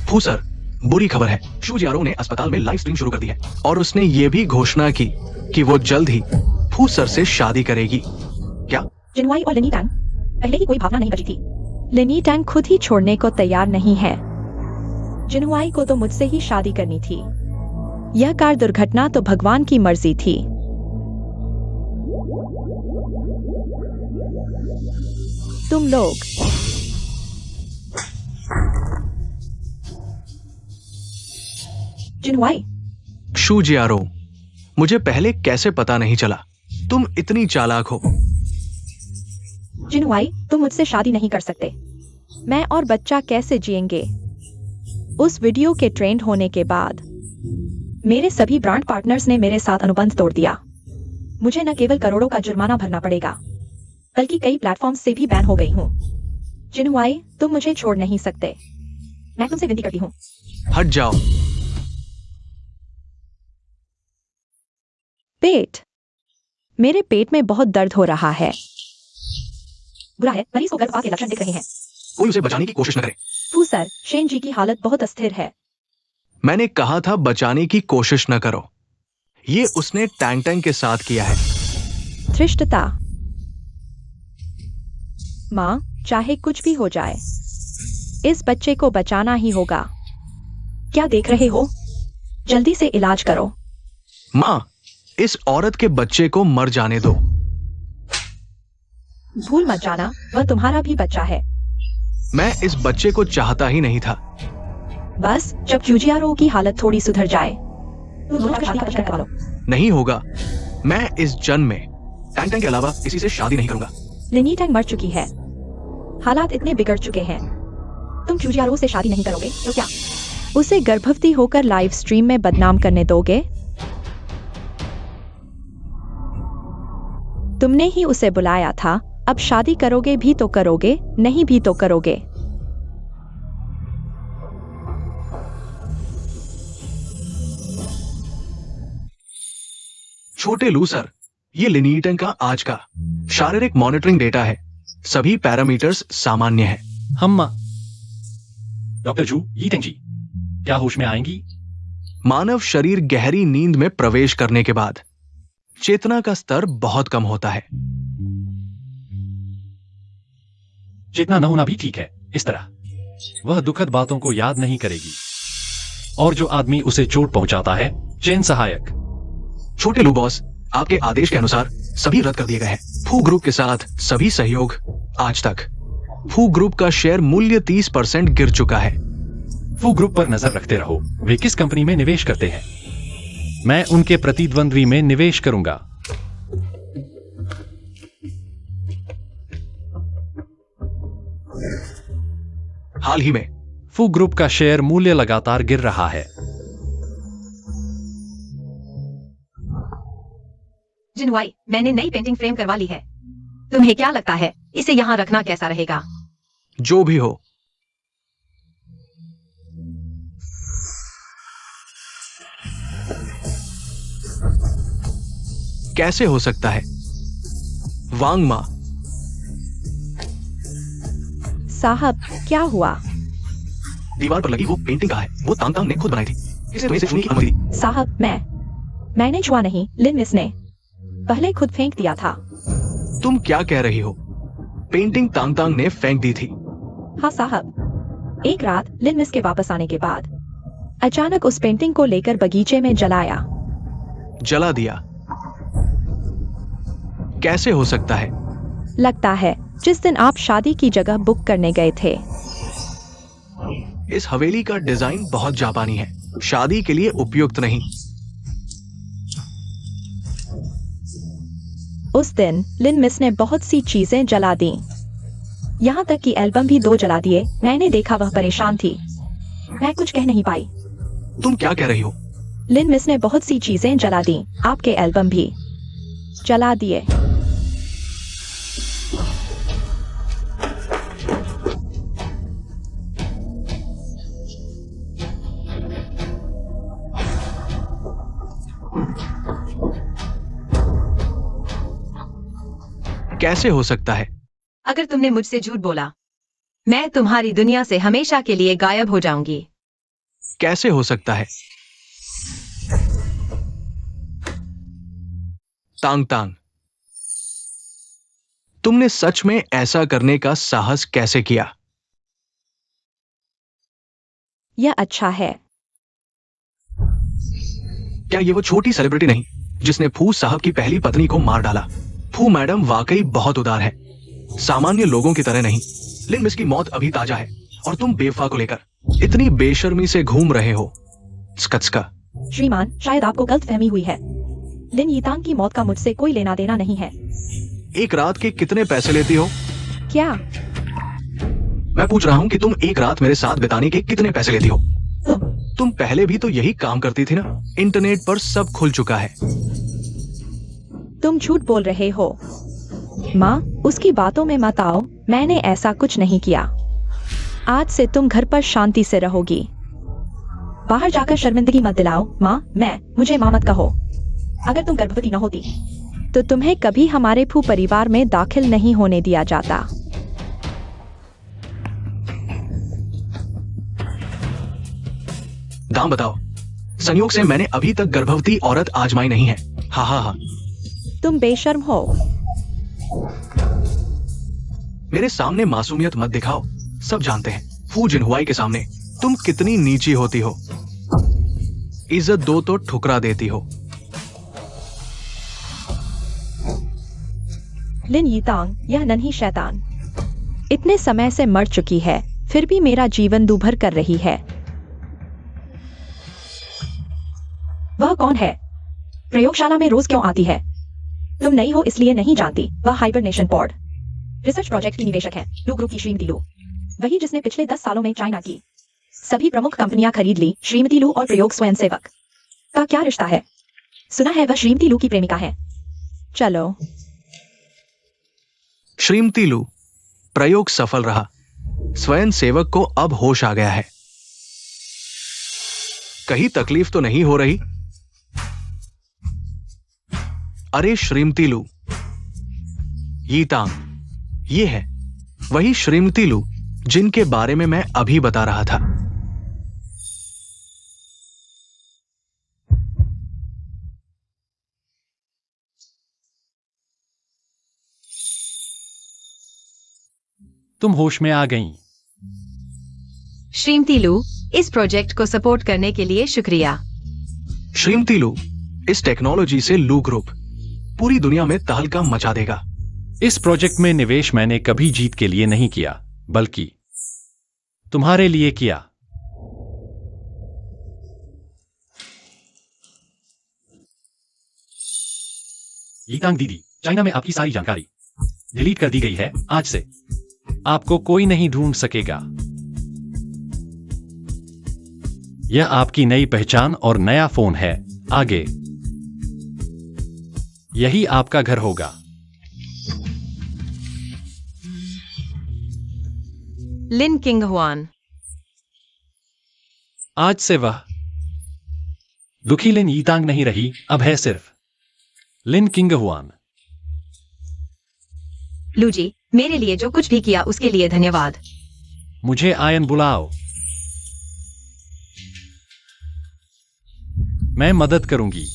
फू सर, बुरी खबर है। शू जियारो ने अस्पताल में लाइव स्ट्रीम शुरू कर दी है और उसने ये भी घोषणा की कि वो जल्द ही फू सर से शादी करेगी। क्या? जिनवाई और लिन यीतांग पहले की कोई भावना नहीं बची थी। लिन यीतांग खुद ही छोड़ने को तैयार नहीं है। जिनहुआई को तो मुझसे ही शादी करनी थी। यह कार दुर्घटना तो भगवान की मर्जी थी। तुम लोग जिनहुआई, शू जियारो, मुझे पहले कैसे पता नहीं चला? तुम इतनी चालाक हो। जिनहुआई, तुम मुझसे शादी नहीं कर सकते। मैं और बच्चा कैसे जिएंगे? उस वीडियो के ट्रेंड होने के बाद मेरे सभी ब्रांड पार्टनर्स ने मेरे साथ अनुबंध तोड़ दिया। मुझे न केवल करोड़ों का जुर्माना भरना पड़ेगा, बल्कि कई प्लेटफॉर्म से भी बैन हो गई हूँ। जिनहुआई, तुम मुझे छोड़ नहीं सकते। मैं तुमसे विनती करती हूँ। हट जाओ। पेट, मेरे पेट में बहुत दर्द हो रहा है। बुरा है, मरीज को गर्भपात के लक्षण दिख रहे हैं। कोई उसे बचाने की कोशिश न करे। फू सर, शेन जी की हालत बहुत अस्थिर है। मैंने कहा था बचाने की कोशिश न करो। ये उसने टैंग टैंग के साथ किया है। धृष्टता। माँ, चाहे कुछ भी हो जाए, इस बच्चे को बचाना ही होगा। क्या देख रहे हो? जल्दी से इलाज करो। माँ, इस औरत के बच्चे को मर जाने दो। भूल मत जाना, वह तुम्हारा भी बच्चा है। मैं इस बच्चे को चाहता ही नहीं था। बस जब चूजियारो की हालत थोड़ी सुधर जाए तो दोनों का शादी का जश्न करवा लो। नहीं होगा। मैं इस जन्म में टैंग टैंग के अलावा किसी से शादी नहीं करूंगा। लिन यीतांग मर चुकी है। हालात इतने बिगड़ चुके हैं। तुम चूजियारो से शादी नहीं करोगे तो क्या उसे गर्भवती होकर लाइव स्ट्रीम में बदनाम करने दोगे? तुमने ही उसे बुलाया था। अब शादी करोगे भी तो करोगे, नहीं भी तो करोगे। छोटे लूसर, ये लिन यीतांग का आज का शारीरिक मॉनिटरिंग डेटा है। सभी पैरामीटर्स सामान्य हैं। हम डॉक्टर जू यीतांग जी, क्या होश में आएंगी? मानव शरीर गहरी नींद में प्रवेश करने के बाद चेतना का स्तर बहुत कम होता है। चेतना न होना भी ठीक है। इस तरह वह दुखद बातों को याद नहीं करेगी और जो आदमी उसे चोट पहुंचाता है, चेन सहायक। छोटे लू बॉस, आपके आदेश के अनुसार सभी रद्द कर दिए गए हैं। फू ग्रुप के साथ सभी सहयोग आज तक। फू ग्रुप का शेयर मूल्य 30% गिर चुका है। फू ग्रुप पर नजर रखते रहो। वे किस कंपनी में निवेश करते हैं? मैं उनके प्रतिद्वंद्वी में निवेश करूंगा। हाल ही में फू ग्रुप का शेयर मूल्य लगातार गिर रहा है। जिनवाई, मैंने नई पेंटिंग फ्रेम करवा ली है। तुम्हें क्या लगता है इसे यहाँ रखना कैसा रहेगा? जो भी हो, कैसे हो सकता है? वांग मा, साहब, क्या हुआ? दीवार पर लगी वो पेंटिंग कहाँ है? वो तांग तांग ने खुद बनाई थी। किसे तुम्हें इसे छूने की अनुमति दी? साहब, मैंने छुआ नहीं। लिन मिस ने पहले खुद फेंक दिया था। तुम क्या कह रही हो? पेंटिंग तांग तांग ने फेंक दी थी। हाँ साहब, एक रात लिन मिस के वापस आने के बाद अचानक उस पेंटिंग को लेकर बगीचे में जलाया। जला दिया? कैसे हो सकता है? लगता है जिस दिन आप शादी की जगह बुक करने गए थे। इस हवेली का डिजाइन बहुत जापानी है, शादी के लिए उपयुक्त नहीं। उस दिन लिन मिस ने बहुत सी चीजें जला दी, यहाँ तक कि एल्बम भी 2 जला दिए। मैंने देखा वह परेशान थी। मैं कुछ कह नहीं पाई। तुम क्या कह रही हो? लिन मिस ने बहुत सी चीजें जला दी, आपके एल्बम भी जला दिए। कैसे हो सकता है? अगर तुमने मुझसे झूठ बोला, मैं तुम्हारी दुनिया से हमेशा के लिए गायब हो जाऊंगी। कैसे हो सकता है? तांग तांग, तुमने सच में ऐसा करने का साहस कैसे किया? यह अच्छा है। क्या ये वो छोटी सेलिब्रिटी नहीं जिसने फू साहब की पहली पत्नी को मार डाला? फू मैडम वाकई बहुत उदार है, सामान्य लोगों की तरह नहीं। लिन मिस की मौत अभी ताजा है और तुम बेवफा को लेकर इतनी बेशर्मी से घूम रहे हो। स्कत्सका। श्रीमान, शायद आपको गलतफहमी हुई है। लिन यीतांग की मौत का मुझसे कोई लेना देना नहीं है। एक रात के कितने पैसे लेती हो? क्या? मैं पूछ रहा हूँ कि तुम एक रात मेरे साथ बिताने के कितने पैसे लेती हो? तुम पहले भी तो यही काम करती थी ना। इंटरनेट पर सब खुल चुका है। तुम झूठ बोल रहे हो। माँ, उसकी बातों में मत आओ, मैंने ऐसा कुछ नहीं किया। आज से तुम घर पर शांति से रहोगी। बाहर जाकर शर्मिंदगी मत दिलाओ। माँ, मुझे माँ मत कहो। अगर तुम गर्भवती न होती तो तुम्हें कभी हमारे फू परिवार में दाखिल नहीं होने दिया जाता। दाम बताओ। संयोग से मैंने अभी तक गर्भवती औरत आजमाई नहीं है। हा हा हा। तुम बेशर्म हो। मेरे सामने मासूमियत मत दिखाओ। सब जानते हैं फू जिनहुआई के सामने तुम कितनी नीची होती हो। इज्जत दो तो ठुकरा देती हो। लिन यीतांग, यह नन्ही शैतान इतने समय से मर चुकी है, फिर भी मेरा जीवन दूभर कर रही है। वह कौन है? प्रयोगशाला में रोज क्यों आती है? तुम नई हो इसलिए नहीं जानती। वह हाइबरनेशन पॉड रिसर्च प्रोजेक्ट की निदेशक है, लू ग्रुप की श्रीमती लू, वही जिसने पिछले 10 सालों में चाइना की सभी प्रमुख कंपनियां खरीद ली। श्रीमती लू और प्रयोग स्वयंसेवक का क्या रिश्ता है? सुना है वह श्रीमती लू की प्रेमिका है। चलो। श्रीमती लू, प्रयोग सफल रहा। स्वयं सेवक को अब होश आ गया है। कहीं तकलीफ तो नहीं हो रही? अरे श्रीमती लू, यीतांग, ये है वही श्रीमती लू जिनके बारे में मैं अभी बता रहा था। तुम होश में आ गईं। श्रीमती लू, इस प्रोजेक्ट को सपोर्ट करने के लिए शुक्रिया। श्रीमती लू, इस टेक्नोलॉजी से लू ग्रुप पूरी दुनिया में तहलका मचा देगा। इस प्रोजेक्ट में निवेश मैंने कभी जीत के लिए नहीं किया, बल्कि तुम्हारे लिए किया। यीतांग दीदी, चाइना में आपकी सारी जानकारी डिलीट कर दी गई है। आज से आपको कोई नहीं ढूंढ सकेगा। यह आपकी नई पहचान और नया फोन है। आगे यही आपका घर होगा। लिन किंगहुआन। आज से वह दुखी लिन यीतांग नहीं रही, अब है सिर्फ लिन किंगहुआन। लू जी, मेरे लिए जो कुछ भी किया उसके लिए धन्यवाद। मुझे आयन बुलाओ, मैं मदद करूंगी।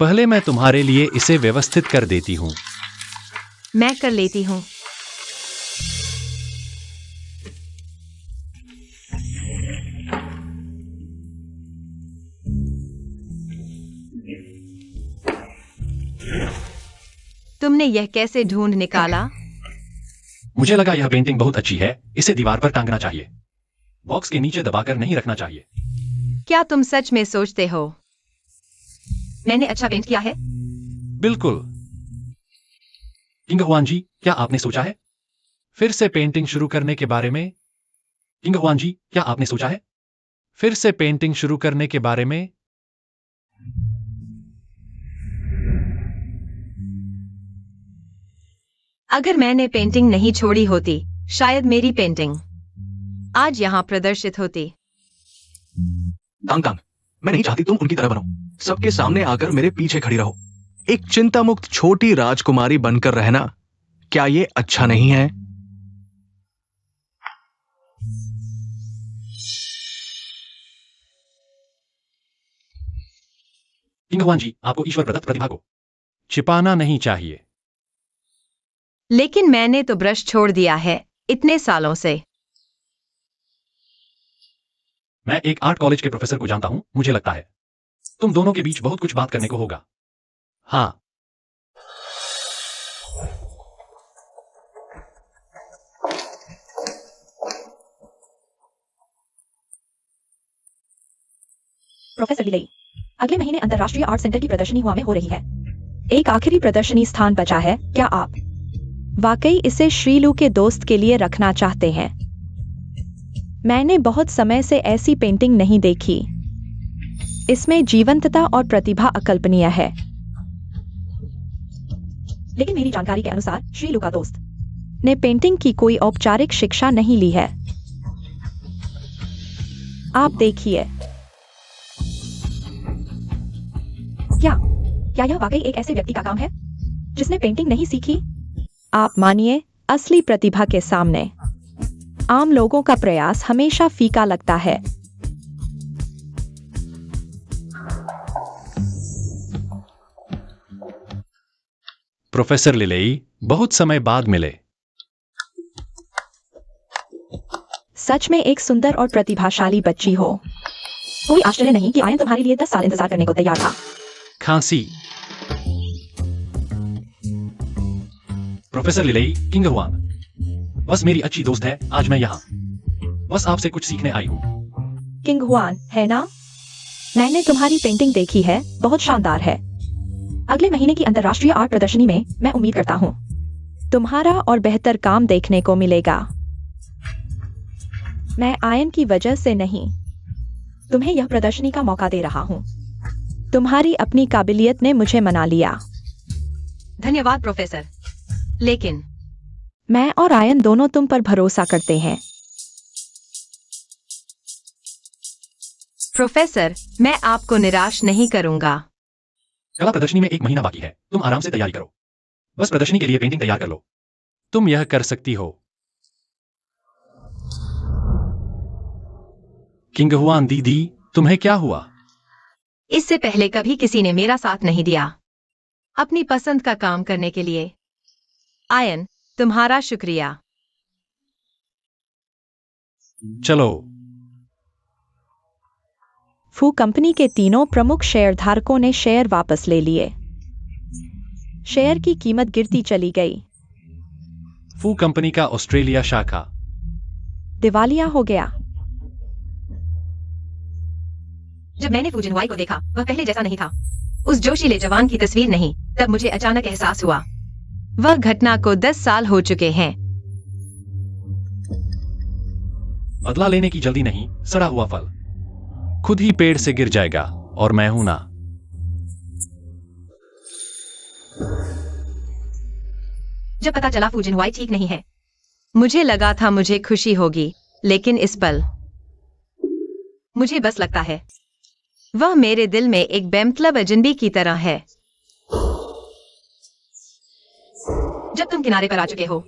पहले मैं तुम्हारे लिए इसे व्यवस्थित कर देती हूं। मैं कर लेती हूं। तुमने यह कैसे ढूंढ निकाला? मुझे लगा यह पेंटिंग बहुत अच्छी है, इसे दीवार पर टांगना चाहिए। बॉक्स के नीचे दबाकर नहीं रखना चाहिए। क्या तुम सच में सोचते हो मैंने अच्छा पेंट किया है? बिल्कुल। किंगहुआन जी, क्या आपने सोचा है फिर से पेंटिंग शुरू करने के बारे में? किंग हुआन जी, क्या आपने सोचा है फिर से पेंटिंग शुरू करने के बारे में? अगर मैंने पेंटिंग नहीं छोड़ी होती, शायद मेरी पेंटिंग आज यहाँ प्रदर्शित होती। तांग तांग, मैं नहीं चाहती तुम उनकी तरह बनो। सबके सामने आकर मेरे पीछे खड़ी रहो। एक चिंता मुक्त छोटी राजकुमारी बनकर रहना, क्या ये अच्छा नहीं है? किंग हुआन जी, आपको ईश्वर प्रदत्त प्रतिभा को छिपाना नहीं चाहिए। लेकिन मैंने तो ब्रश छोड़ दिया है इतने सालों से। मैं एक आर्ट कॉलेज के प्रोफेसर को जानता हूं, मुझे लगता है तुम दोनों के बीच बहुत कुछ बात करने को होगा। हाँ, प्रोफेसर लिलेई, अगले महीने अंतरराष्ट्रीय आर्ट सेंटर की प्रदर्शनी हुआ में हो रही है। एक आखिरी प्रदर्शनी स्थान बचा है, क्या आप वाकई इसे श्रीलू के दोस्त के लिए रखना चाहते हैं? मैंने बहुत समय से ऐसी पेंटिंग नहीं देखी। इसमें जीवंतता और प्रतिभा अकल्पनीय है। लेकिन मेरी जानकारी के अनुसार श्रीलू का दोस्त ने पेंटिंग की कोई औपचारिक शिक्षा नहीं ली है। आप देखिए, क्या यह वाकई एक ऐसे व्यक्ति का काम है जिसने पेंटिंग नहीं सीखी? आप मानिए, असली प्रतिभा के सामने आम लोगों का प्रयास हमेशा फीका लगता है। प्रोफेसर लिलेई, बहुत समय बाद मिले। सच में एक सुंदर और प्रतिभाशाली बच्ची हो। कोई आश्चर्य नहीं कि आयन तुम्हारे लिए 10 साल इंतजार करने को तैयार था। खांसी। प्रोफेसर लिलेई, किंग हुआन, बस मेरी अच्छी दोस्त है। आज मैं यहाँ बस आपसे कुछ सीखने आई हूँ। किंग हुआन, है ना? मैंने तुम्हारी पेंटिंग देखी है, बहुत शानदार है। अगले महीने की अंतरराष्ट्रीय आर्ट प्रदर्शनी में मैं उम्मीद करता हूँ तुम्हारा और बेहतर काम देखने को मिलेगा। मैं आयन की वजह से नहीं, तुम्हें यह प्रदर्शनी का मौका दे रहा हूँ। तुम्हारी अपनी काबिलियत ने मुझे मना लिया। धन्यवाद प्रोफेसर, लेकिन मैं और आयन दोनों तुम पर भरोसा करते हैं। प्रोफेसर, मैं आपको निराश नहीं करूंगा। कला प्रदर्शनी में 1 महीना बाकी है, तुम आराम से तैयारी करो। बस प्रदर्शनी के लिए पेंटिंग तैयार कर लो। तुम यह कर सकती हो। किंग हुआन दीदी, तुम्हें क्या हुआ? इससे पहले कभी किसी ने मेरा साथ नहीं दिया अपनी पसंद का काम करने के लिए। आयन, तुम्हारा शुक्रिया। चलो। फू कंपनी के तीनों प्रमुख शेयरधारकों ने शेयर वापस ले लिए। शेयर की कीमत गिरती चली गई। फू कंपनी का ऑस्ट्रेलिया शाखा दिवालिया हो गया। जब मैंने फू जिनहुआई को देखा, वह पहले जैसा नहीं था। उस जोशीले जवान की तस्वीर नहीं। तब मुझे अचानक एहसास हुआ, वह घटना को 10 साल हो चुके हैं। बदला लेने की जल्दी नहीं, सड़ा हुआ फल खुद ही पेड़ से गिर जाएगा, और मैं हूं ना। जब पता चला फू जिनहुआई ठीक नहीं है, मुझे लगा था मुझे खुशी होगी, लेकिन इस पल मुझे बस लगता है वह मेरे दिल में एक बेमतलब अजनबी की तरह है। जब तुम किनारे पर आ चुके हो,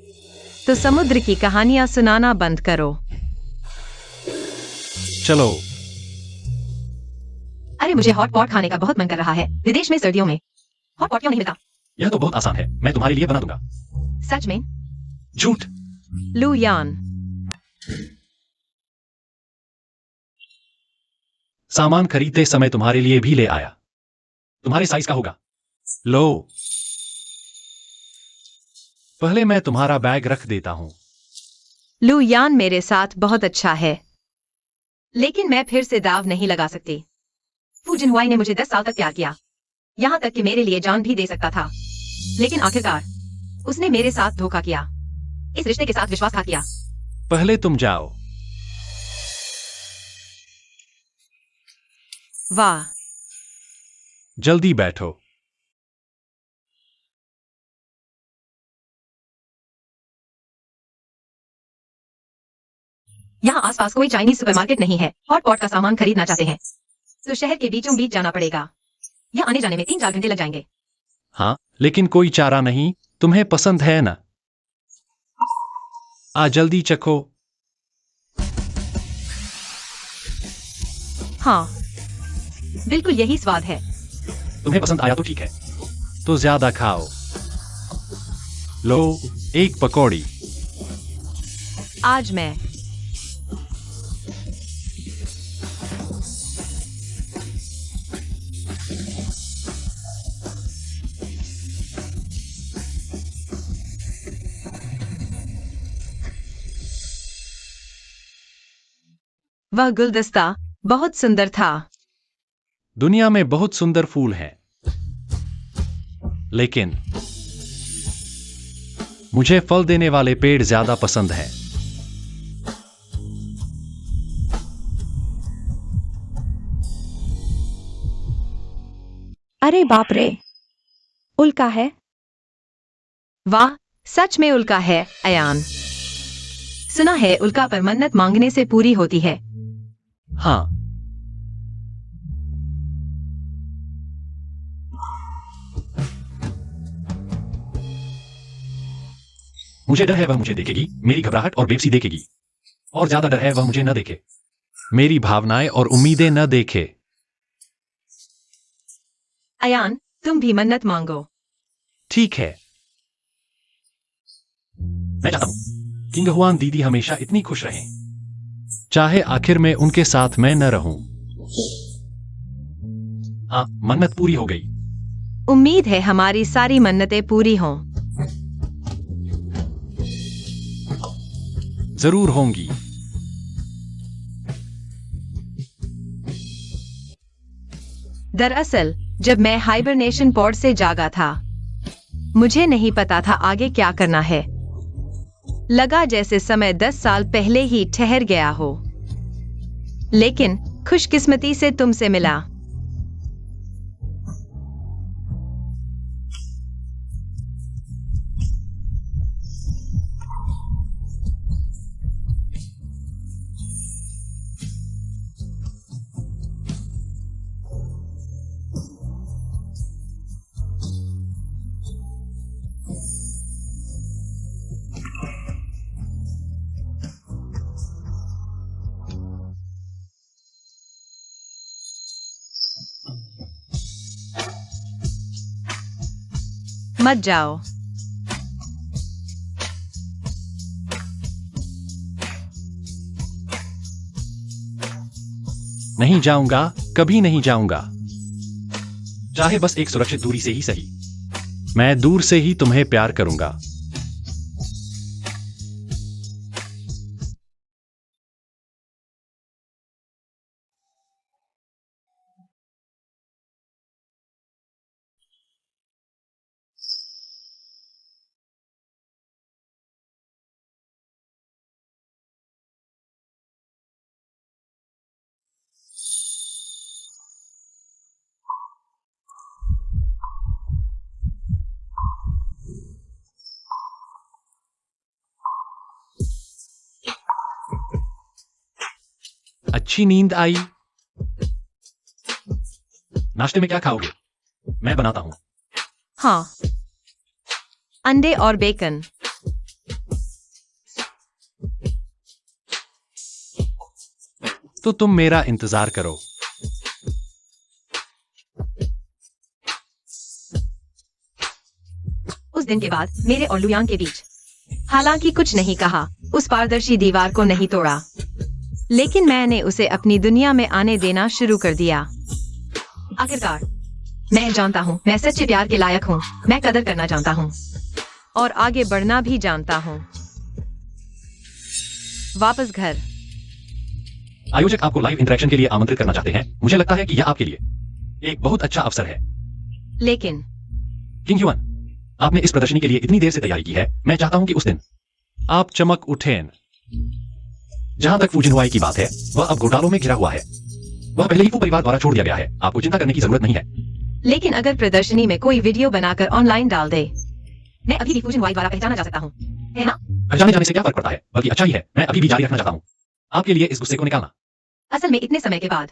तो समुद्र की कहानियां सुनाना बंद करो। चलो। अरे, मुझे हॉट पॉट खाने का बहुत मन कर रहा है। विदेश में सर्दियों में हॉट पॉट क्यों नहीं मिलता? यह तो बहुत आसान है, मैं तुम्हारे लिए बना दूंगा। सच में? झूठ। लू यान, सामान खरीदते समय तुम्हारे लिए भी ले आया। तुम्हारे साइज का होगा। लो, पहले मैं तुम्हारा बैग रख देता हूं। लू यान मेरे साथ बहुत अच्छा है, लेकिन मैं फिर से दाव नहीं लगा सकती। फू जिनहुआई ने मुझे 10 साल तक प्यार किया, यहां तक कि मेरे लिए जान भी दे सकता था। लेकिन आखिरकार उसने मेरे साथ धोखा किया, इस रिश्ते के साथ विश्वासघात किया। पहले तुम जाओ। वाह, जल्दी बैठो। यहाँ आसपास कोई चाइनीज सुपरमार्केट नहीं है। हॉट पॉट का सामान खरीदना चाहते हैं तो शहर के बीचों बीच जाना पड़ेगा। यहाँ आने जाने में 3-4 घंटे लग जाएंगे। हाँ, लेकिन कोई चारा नहीं। तुम्हें पसंद है ना? आ जल्दी चखो। हाँ, बिल्कुल यही स्वाद है। तुम्हें पसंद आया तो ठीक है। तो ज्यादा खाओ। लो, एक पकौड़ी। आज मैं वह गुलदस्ता बहुत सुंदर था। दुनिया में बहुत सुंदर फूल हैं, लेकिन मुझे फल देने वाले पेड़ ज्यादा पसंद हैं। अरे बाप रे, उल्का है। वाह, सच में उल्का है अयान। सुना है उल्का पर मन्नत मांगने से पूरी होती है। हाँ, मुझे डर है वह मुझे देखेगी, मेरी घबराहट और बेबसी देखेगी। और ज्यादा डर है वह मुझे न देखे, मेरी भावनाएं और उम्मीदें न देखे। अयान, तुम भी मन्नत मांगो। ठीक है, मैं चाहता हूं किंग हुआन दीदी हमेशा इतनी खुश रहें, चाहे आखिर में उनके साथ मैं न रहूं। हाँ, मन्नत पूरी हो गई। उम्मीद है हमारी सारी मन्नतें पूरी हों। जरूर होंगी। दरअसल जब मैं हाइबरनेशन पॉड से जागा था, मुझे नहीं पता था आगे क्या करना है। लगा जैसे समय 10 साल पहले ही ठहर गया हो, लेकिन खुशकिस्मती से तुमसे मिला। मत जाओ। नहीं जाऊंगा, कभी नहीं जाऊंगा। चाहे बस एक सुरक्षित दूरी से ही सही। मैं दूर से ही तुम्हें प्यार करूंगा। अच्छी नींद आई। नाश्ते में क्या खाओगे? मैं बनाता हूं। हाँ, अंडे और बेकन। तो तुम मेरा इंतजार करो। उस दिन के बाद मेरे और लुयांग के बीच हालांकि कुछ नहीं कहा, उस पारदर्शी दीवार को नहीं तोड़ा, लेकिन मैंने उसे अपनी दुनिया में आने देना शुरू कर दिया। आखिरकार मैं जानता हूँ मैं सच्चे प्यार के लायक हूँ। मैं कदर करना जानता हूँ और आगे बढ़ना भी जानता हूँ। वापस घर। आयोजक आपको लाइव इंटरेक्शन के लिए आमंत्रित करना चाहते हैं। मुझे लगता है कि यह आपके लिए एक बहुत अच्छा अवसर है। लेकिन किंग ह्यूआन, आपने इस प्रदर्शनी के लिए इतनी देर से तैयारी की है। मैं चाहता हूं कि उस दिन आप चमक उठें। जहां तक फूजिनहुआई की बात है, वह अब घोटालों में घिरा हुआ है। वह पहले ही परिवार द्वारा छोड़ दिया गया है, आपको चिंता करने की जरूरत नहीं है। लेकिन अगर प्रदर्शनी में कोई वीडियो बनाकर ऑनलाइन डाल दे, मैं अभी भी फूजन वाई द्वारा पहचाना जा सकता हूँ, है ना? पहचाने जाने से क्या फर्क पड़ता है, बल्कि अच्छा ही है। मैं अभी भी जारी रखना चाहता हूँ आपके लिए इस गुस्से को निकालना। असल में इतने समय के बाद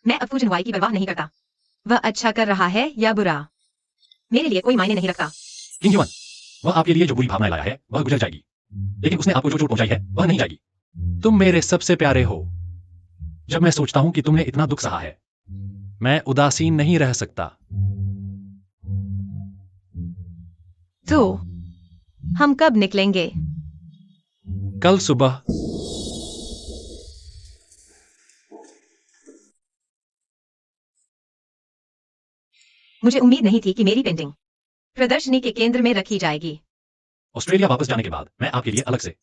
मैं अब फूजन वाई की परवाह नहीं करता। वह अच्छा कर रहा है या बुरा, मेरे लिए कोई मायने नहीं रखता। किंग युआन, वह आपके लिए जो बुरी भावनाएं लाया है वह गुजर जाएगी, लेकिन उसने आपको जो चोट पहुंचाई है वह नहीं जाएगी। तुम मेरे सबसे प्यारे हो। जब मैं सोचता हूं कि तुमने इतना दुख सहा है, मैं उदासीन नहीं रह सकता। तो हम कब निकलेंगे? कल सुबह। मुझे उम्मीद नहीं थी कि मेरी पेंटिंग प्रदर्शनी के केंद्र में रखी जाएगी। ऑस्ट्रेलिया वापस जाने के बाद मैं आपके लिए अलग से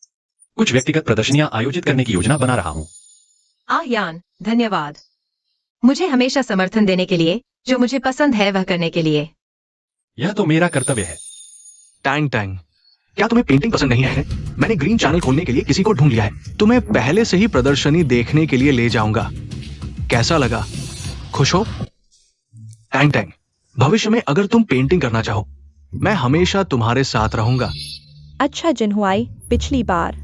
कुछ व्यक्तिगत प्रदर्शनियां आयोजित करने की योजना बना रहा हूं। यान, धन्यवाद मुझे हमेशा समर्थन देने के लिए। जो मुझे पसंद है वह करने के लिए। यह तो मेरा कर्तव्य है। टैंग टैंग, क्या तुम्हें पेंटिंग पसंद नहीं है? मैंने ग्रीन चैनल खोलने के लिए किसी को ढूंढ लिया है। तुम्हें पहले से ही प्रदर्शनी देखने के लिए ले जाऊंगा। कैसा लगा? खुश हो? टैंग टैंग, भविष्य में अगर तुम पेंटिंग करना चाहो, मैं हमेशा तुम्हारे साथ रहूंगा। अच्छा जिनहुआई, पिछली बार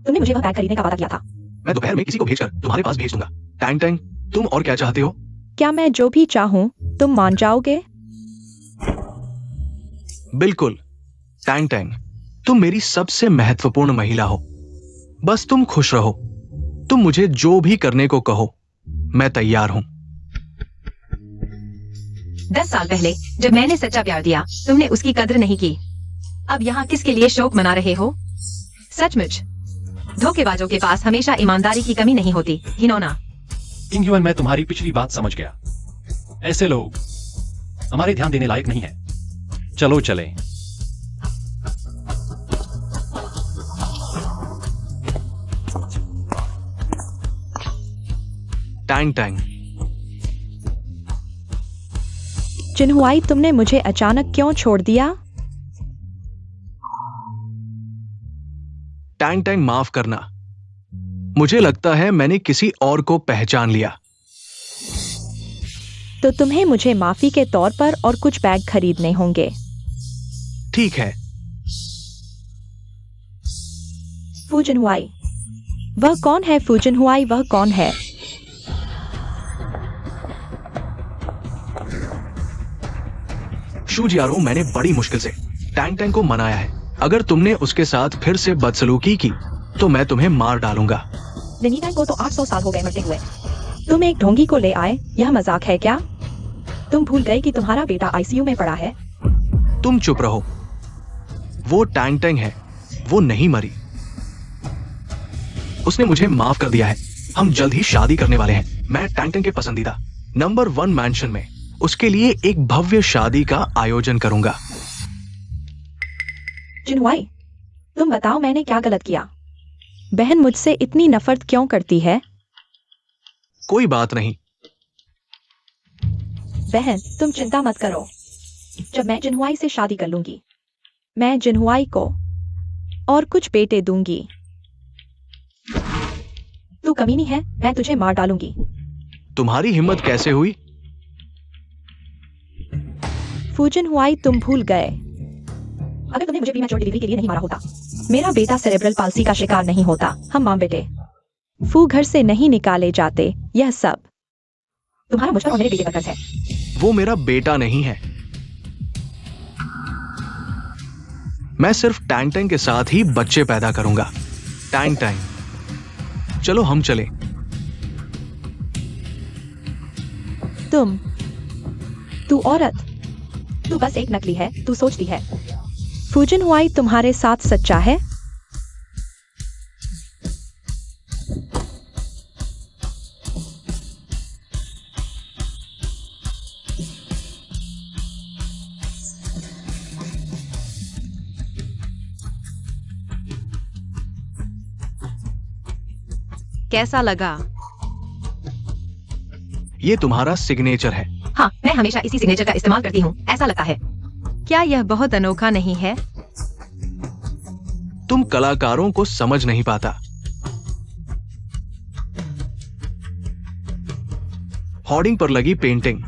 तुमने मुझे वह बैग खरीदने का वादा किया था। मैं दोपहर में किसी को भेजकर तुम्हारे पास भेज दूंगा। टैंग टैंग, तुम और क्या चाहते हो? क्या मैं जो भी चाहूं तुम मान जाओगे? बिल्कुल टैंग टैंग, तुम मेरी सबसे महत्वपूर्ण महिला हो। बस तुम खुश रहो। तुम मुझे जो भी करने को कहो, मैं तैयार हूं। 10 साल पहले जब मैंने सच्चा प्यार दिया, तुमने उसकी कद्र नहीं की। अब यहाँ किसके लिए शोक मना रहे हो? सचमुच धोखेबाजों के पास हमेशा ईमानदारी की कमी नहीं होती, हिनोना। किंग युआन, मैं तुम्हारी पिछली बात समझ गया। ऐसे लोग हमारे ध्यान देने लायक नहीं है। चलो चलें। टैंग टैंग, जिनहुआई, तुमने मुझे अचानक क्यों छोड़ दिया? टैंग टैंग, माफ करना। मुझे लगता है मैंने किसी और को पहचान लिया। तो तुम्हें मुझे माफी के तौर पर और कुछ बैग खरीदने होंगे। ठीक है। फूजनहुआई, वह कौन है? फूजनहुआई, वह कौन है? शूजियारो, मैंने बड़ी मुश्किल से टैंग टैंग को मनाया है। अगर तुमने उसके साथ फिर से बदसलूकी की तो मैं तुम्हें मार डालूंगा। लिनीटैंग को तो 800 साल हो गए मरते हुए। तुम एक ढोंगी को ले आए, यह मजाक है क्या? तुम भूल गए कि तुम्हारा बेटा आईसीयू में पड़ा है। तुम चुप रहो। वो टैंग टैंग है, वो नहीं मरी। उसने मुझे माफ कर दिया है। हम जल्द ही शादी करने वाले हैं। मैं टैंग टैंग के पसंदीदा नंबर 1 मैंशन में उसके लिए एक भव्य शादी का आयोजन करूंगा। जिनहुआई, तुम बताओ मैंने क्या गलत किया? बहन मुझसे इतनी नफरत क्यों करती है? कोई बात नहीं। बहन, तुम चिंता मत करो। जब मैं जिनहुआई से शादी कर लूंगी, मैं जिनहुआई को और कुछ बेटे दूंगी। तू कमीनी है, मैं तुझे मार डालूंगी। तुम्हारी हिम्मत कैसे हुई? फूजनहुआई, तुम भूल गए। अगर तुमने मुझे प्रीमैच्योर डिलीवरी के लिए नहीं मारा होता, मेरा बेटा सेरेब्रल पाल्सी का शिकार नहीं होता। हम मां बेटे फू घर से नहीं निकाले जाते। यह सब तुम्हारा मुझ पर और मेरे बेटे पर कर्ज है। वो मेरा बेटा नहीं है। मैं सिर्फ टैंग टैंग के साथ ही बच्चे पैदा करूंगा। टैंग टैंग, चलो हम चले। तू औरत, तू बस एक नकली है, तू सोचती है फूजनहुआई तुम्हारे साथ सच्चा है? कैसा लगा? ये तुम्हारा सिग्नेचर है। हाँ, मैं हमेशा इसी सिग्नेचर का इस्तेमाल करती हूँ, ऐसा लगता है। क्या यह बहुत अनोखा नहीं है? तुम कलाकारों को समझ नहीं पाता। होर्डिंग पर लगी पेंटिंग।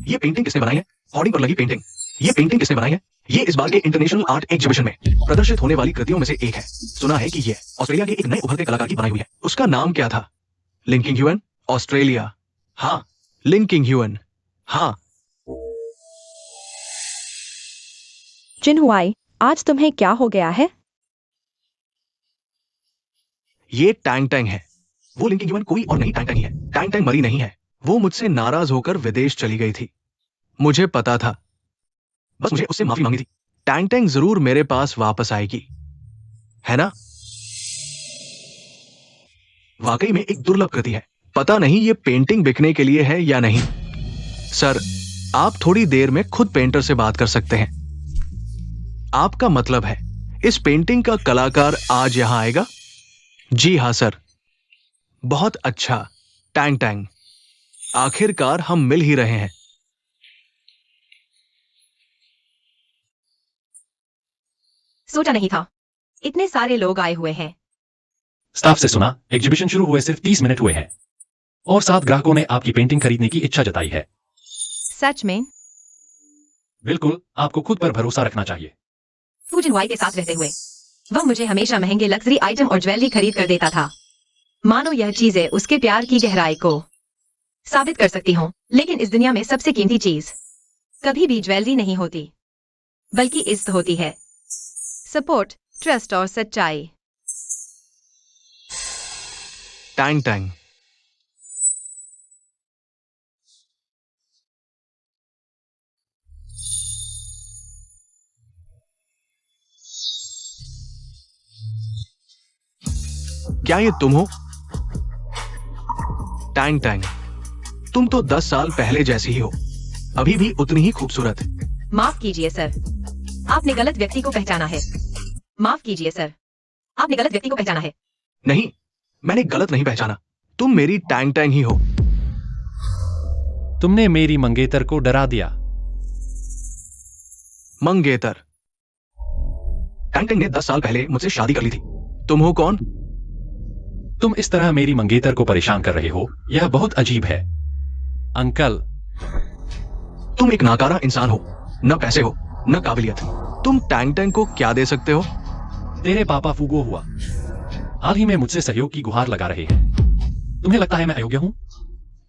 ये पेंटिंग किसने बनाई है? होर्डिंग पर लगी पेंटिंग। ये पेंटिंग किसने बनाई है? ये इस बार के इंटरनेशनल आर्ट एग्जीबिशन में प्रदर्शित होने वाली कृतियों में से एक है। सुना है कि ये ऑस्ट्रेलिया के एक नए उभरते कलाकार की बनाई हुई है। उसका नाम क्या था? Linking Hiuen, Australia. हाँ, लिंकिंग ह्यूएन। हाँ। जिन हुआई, आज तुम्हें क्या हो गया है? ये टैंग टैंग है। वो लिंकिंग ह्यूएन कोई और नहीं, टैंग टैंग ही है। टैंग टैंग मरी नहीं है। वो मुझसे नाराज होकर विदेश चली गई थी। मुझे पता था, बस मुझे उससे माफी मांगी थी। टैंग टैंग जरूर मेरे पास वापस आएगी, है ना? वाकई में एक दुर्लभ कृति है। पता नहीं ये पेंटिंग बिकने के लिए है या नहीं। सर, आप थोड़ी देर में खुद पेंटर से बात कर सकते हैं। आपका मतलब है इस पेंटिंग का कलाकार आज यहां आएगा? जी हां सर। बहुत अच्छा टैंग टैंग, आखिरकार हम मिल ही रहे हैं। सोचा नहीं था इतने सारे लोग आए हुए हैं। स्टाफ से सुना, एग्जीबिशन शुरू हुए सिर्फ 30 मिनट हुए हैं और 7 ग्राहकों ने आपकी पेंटिंग खरीदने की इच्छा जताई है। सच में? बिल्कुल, आपको खुद पर भरोसा रखना चाहिए। फू जिनहुआई के साथ रहते हुए वह मुझे हमेशा महंगे लग्जरी आइटम और ज्वेलरी खरीद कर देता था। मानो यह चीजें उसके प्यार की गहराई को साबित कर सकती हों, लेकिन इस दुनिया में सबसे कीमती चीज कभी भी ज्वेलरी नहीं होती, बल्कि इज्जत होती है, सपोर्ट, ट्रस्ट और सच्चाई। Tang Tang. क्या ये तुम हो? टैंग टैंग, तुम तो 10 साल पहले जैसी ही हो, अभी भी उतनी ही खूबसूरत। माफ कीजिए सर, आपने गलत व्यक्ति को पहचाना है। माफ कीजिए सर, आपने गलत व्यक्ति को पहचाना है। नहीं, मैंने गलत नहीं पहचाना। तुम मेरी टैंग टैंग ही हो। तुमने मेरी मंगेतर को डरा दिया। मंगेतर? टैंग टैंग ने 10 साल पहले मुझसे शादी कर ली थी। तुम हो कौन? तुम इस तरह मेरी मंगेतर को परेशान कर रहे हो, यह बहुत अजीब है। अंकल, तुम एक नाकारा इंसान हो, न पैसे हो न काबिलियत। तुम टैंग टैंग को क्या दे सकते हो? तेरे पापा फूगो हुआ हाल ही में मुझसे सहयोग की गुहार लगा रहे हैं। तुम्हें लगता है मैं अयोग्य हूं?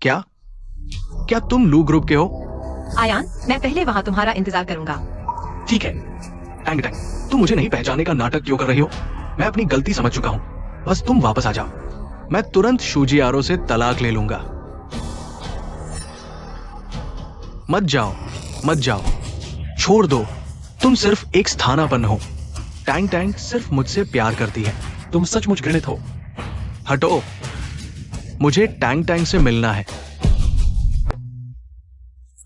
क्या क्या तुम लू ग्रुप के हो? आयान, मैं पहले वहां तुम्हारा इंतजार करूंगा। ठीक है। टैंग टैंग, तुम मुझे नहीं पहचानने का नाटक क्यों कर रही हो? मैं अपनी गलती समझ चुका हूं, बस तुम वापस आ जाओ। मैं तुरंत शूजियारो से तलाक ले लूंगा। मत जाओ, मत जाओ, छोड़ दो। तुम सिर्फ एक स्थानापन्न हो। टैंग टैंग सिर्फ मुझसे प्यार करती है। तुम सचमुच घृणित हो। हटो, मुझे टैंग टैंग से मिलना है।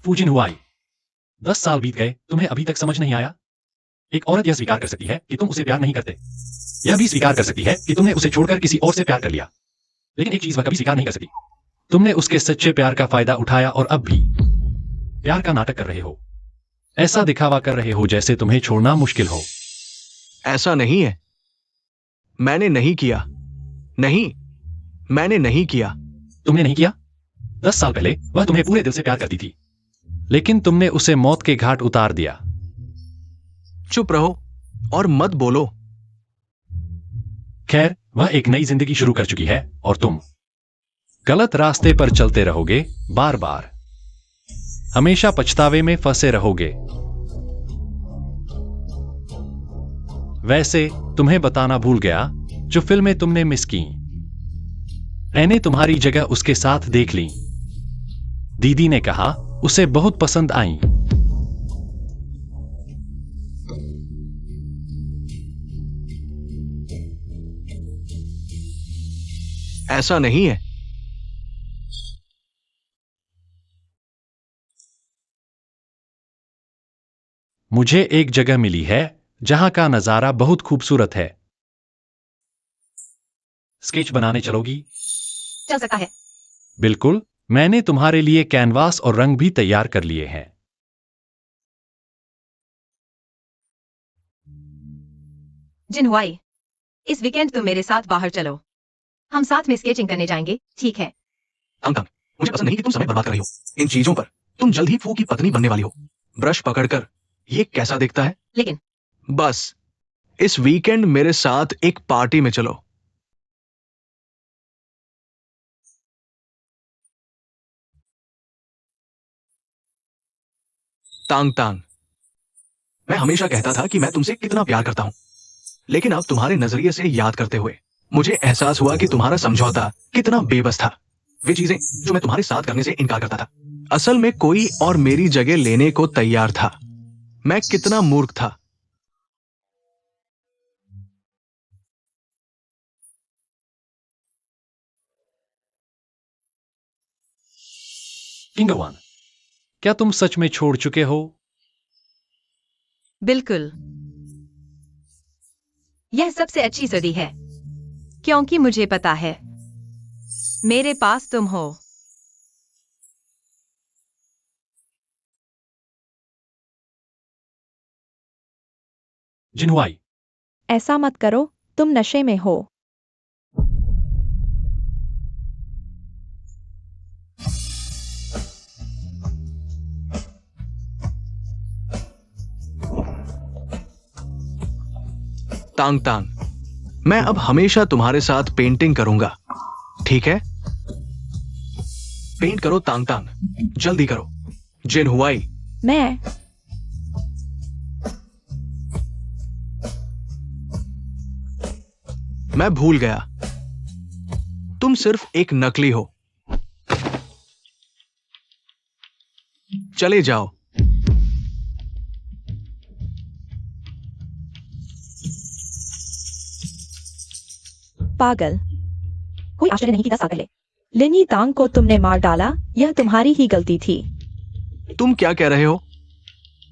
फू जिनहुआई, 10 साल बीत गए, तुम्हें अभी तक समझ नहीं आया? एक औरत यह स्वीकार कर सकती है कि तुम उसे प्यार नहीं करते। यह भी स्वीकार कर सकती है कि तुमने उसे छोड़कर किसी और से प्यार कर लिया। लेकिन एक चीज वह कभी स्वीकार नहीं कर सकी, तुमने उसके सच्चे प्यार का फायदा उठाया और अब भी प्यार का नाटक कर रहे हो। ऐसा दिखावा कर रहे हो जैसे तुम्हें छोड़ना मुश्किल हो। ऐसा नहीं है, मैंने नहीं किया। नहीं, मैंने नहीं किया। तुमने नहीं किया? 10 साल पहले वह तुम्हें पूरे दिल से प्यार करती थी, लेकिन तुमने उसे मौत के घाट उतार दिया। चुप रहो और मत बोलो। खैर, वह एक नई जिंदगी शुरू कर चुकी है और तुम गलत रास्ते पर चलते रहोगे, बार बार हमेशा पछतावे में फंसे रहोगे। वैसे तुम्हें बताना भूल गया, जो फिल्में तुमने मिस की, मैंने तुम्हारी जगह उसके साथ देख ली। दीदी ने कहा उसे बहुत पसंद आई। ऐसा नहीं है। मुझे एक जगह मिली है जहां का नजारा बहुत खूबसूरत है। स्केच बनाने चलोगी? चल सकता है। बिल्कुल, मैंने तुम्हारे लिए कैनवास और रंग भी तैयार कर लिए हैं। जिनहुआई, इस वीकेंड तुम मेरे साथ बाहर चलो। हम साथ में स्केचिंग करने जाएंगे, ठीक है? अंकल, मुझे पसंद नहीं कि तुम समय बर्बाद कर रही हो इन चीजों पर। तुम जल्द ही फू की पत्नी बनने वाली हो। ब्रश पकड़कर ये कैसा दिखता है? लेकिन बस इस वीकेंड मेरे साथ एक पार्टी में चलो। तांग तांग, मैं हमेशा कहता था कि मैं तुमसे कितना प्यार करता हूं, लेकिन अब तुम्हारे नजरिए से याद करते हुए मुझे एहसास हुआ कि तुम्हारा समझौता कितना बेबस था। वे चीजें जो मैं तुम्हारे साथ करने से इनकार करता था, असल में कोई और मेरी जगह लेने को तैयार था। मैं कितना मूर्ख था। किंगवान, क्या तुम सच में छोड़ चुके हो? बिल्कुल, यह सबसे अच्छी सदी है, क्योंकि मुझे पता है मेरे पास तुम हो। जिनहुआई, ऐसा मत करो, तुम नशे में हो। तांग तांग, मैं अब हमेशा तुम्हारे साथ पेंटिंग करूंगा, ठीक है? पेंट करो तांग तांग, जल्दी करो। जिनहुआई, मैं भूल गया, तुम सिर्फ एक नकली हो। चले जाओ। पागल, कोई आश्चर्य नहीं कि 10 साल पहले लिन यीतांग को तुमने मार डाला। यह तुम्हारी ही गलती थी। तुम क्या कह रहे हो?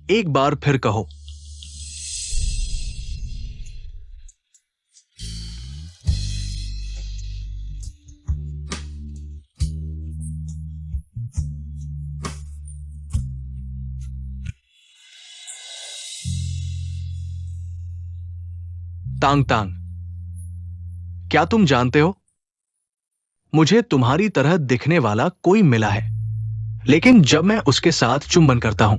एक बार फिर कहो। तांग तांग, क्या तुम जानते हो, मुझे तुम्हारी तरह दिखने वाला कोई मिला है, लेकिन जब मैं उसके साथ चुंबन करता हूं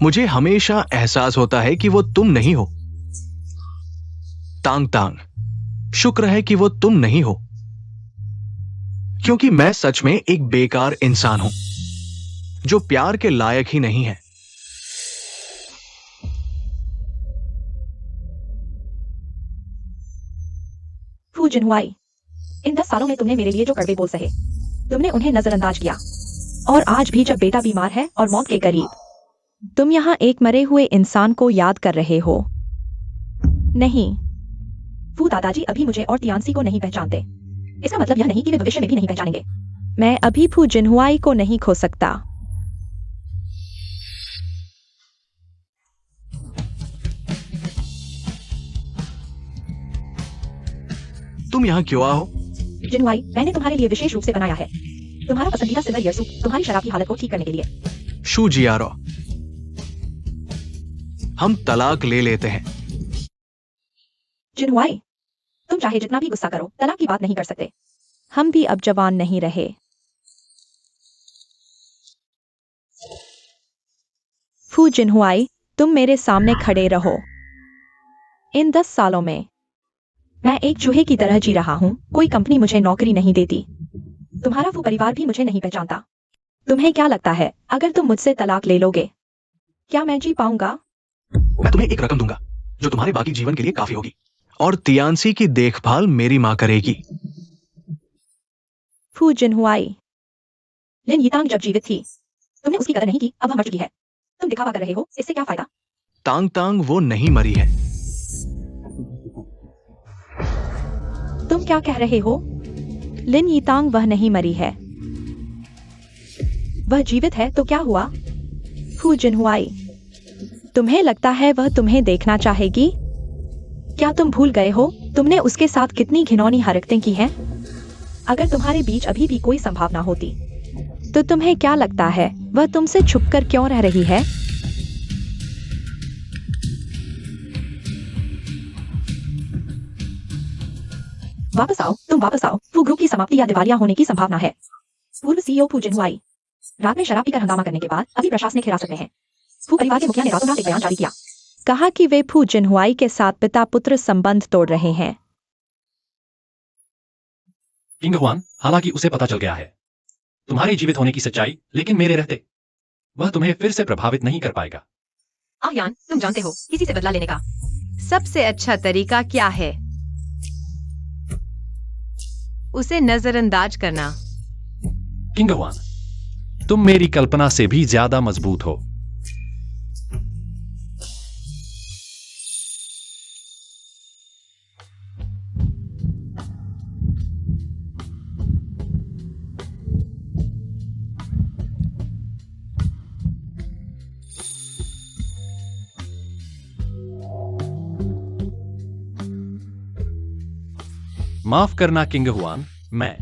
मुझे हमेशा एहसास होता है कि वो तुम नहीं हो। तांग तांग, शुक्र है कि वो तुम नहीं हो, क्योंकि मैं सच में एक बेकार इंसान हूं जो प्यार के लायक ही नहीं है। फू जिनहुआई, इन 10 सालों में तुमने मेरे लिए जो कड़वे बोल सहे, तुमने उन्हें नजरअंदाज किया। और आज भी जब बेटा बीमार है और मौत के करीब, तुम यहाँ एक मरे हुए इंसान को याद कर रहे हो। नहीं, फू दादाजी अभी मुझे और तियानसी को नहीं पहचानते। इसका मतलब यह नहीं कि वे भविष्य में भी नहीं पहचानेंगे। मैं अभी फू जिनहुआई को नहीं खो सकता। तुम यहां क्यों आओ? जिनहुआई, मैंने तुम्हारे लिए विशेष रूप से बनाया है तुम्हारा पसंदीदा सिल्वर ईयर सूप, तुम्हारी शराब की हालत को ठीक करने के लिए। शू जियारो, हम तलाक ले लेते हैं। जिनहुआई, तुम चाहे जितना भी गुस्सा करो, तलाक की बात नहीं कर सकते। हम भी अब जवान नहीं रहे। फू जिनहुआई, तुम मेरे सामने खड़े रहो। इन 10 सालों में मैं एक चूहे की तरह जी रहा हूं। कोई कंपनी मुझे नौकरी नहीं देती। तुम्हारा वो परिवार भी मुझे नहीं पहचानता। तुम्हें क्या लगता है, अगर तुम मुझसे तलाक ले लोगे, क्या मैं जी पाऊंगा? मैं तुम्हें एक रकम दूंगा जो तुम्हारे बाकी जीवन के लिए काफी होगी, और तियानसी की देखभाल मेरी मां करेगी। फू जिनहुआई, लिन यीतांग जब जीवित थी तुमने उसकी कदर नहीं की। अब वह मर चुकी है, तुम दिखावा कर रहे हो, इससे क्या फायदा? तांग तांग वो नहीं मरी है। तुम क्या कह रहे हो? लिन यीतांग वह नहीं मरी है, वह जीवित है। तो क्या हुआ? फू जिनहुआई, तुम्हें लगता है वह तुम्हें देखना चाहेगी? क्या तुम भूल गए हो तुमने उसके साथ कितनी घिनौनी हरकतें की हैं? अगर तुम्हारे बीच अभी भी कोई संभावना होती तो तुम्हें क्या लगता है वह तुमसे छुपकर क्यों रह रही है? वापस आओ, तुम वापस आओ। फू ग्रुप की समाप्ति या दिवालिया होने की संभावना है। पूर्व सीईओ फू जिनहुआई। रात में शराब पीकर हंगामा करने के बाद अभी प्रशासनिक हिरासत में है। फू परिवार के मुखिया ने रातों रात एक बयान जारी किया। कहा कि वे फू जिनहुआई के साथ पिता पुत्र संबंध तोड़ रहे हैं। किंग हुआन, हालांकि उसे पता चल गया है तुम्हारे जीवित होने की सच्चाई, लेकिन मेरे रहते वह तुम्हें फिर से प्रभावित नहीं कर पाएगा। यान, तुम जानते हो किसी से बदला लेने का सबसे अच्छा तरीका क्या है? उसे नजरअंदाज करना। किंग हुआन, तुम मेरी कल्पना से भी ज्यादा मजबूत हो। माफ करना किंग हुआन, मैं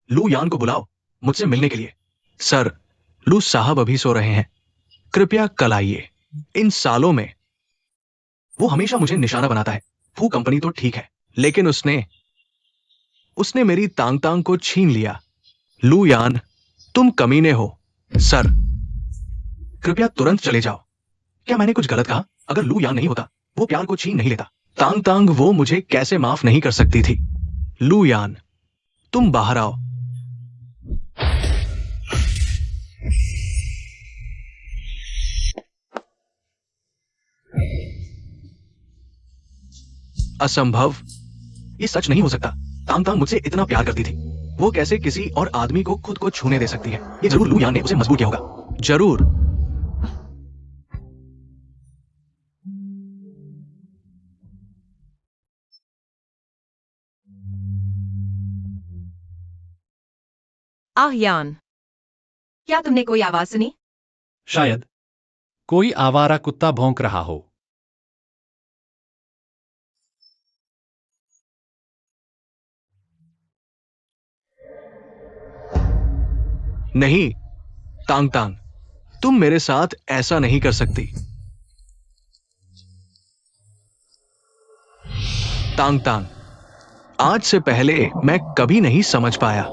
लू यान को बुलाओ मुझसे मिलने के लिए। सर, लू साहब अभी सो रहे हैं, कृपया कल आइए। इन सालों में वो हमेशा मुझे निशाना बनाता है। फू कंपनी तो ठीक है, लेकिन उसने मेरी तांग तांग को छीन लिया। लू यान, तुम कमीने हो। सर, कृपया तुरंत चले जाओ। क्या मैंने कुछ गलत कहा? अगर लू यान नहीं होता, वो प्यार को छीन नहीं लेता। तांग तांग वो मुझे कैसे माफ नहीं कर सकती थी। लू यान, तुम बाहर आओ। असंभव, ये सच नहीं हो सकता। तांग तांग मुझसे इतना प्यार करती थी, वो कैसे किसी और आदमी को खुद को छूने दे सकती है? ये जरूर लू यान ने उसे मजबूर किया होगा। जरूर। यान, क्या तुमने कोई आवाज सुनी? शायद कोई आवारा कुत्ता भौंक रहा हो। नहीं, तांग तांग, तुम मेरे साथ ऐसा नहीं कर सकती। तांग तांग, आज से पहले मैं कभी नहीं समझ पाया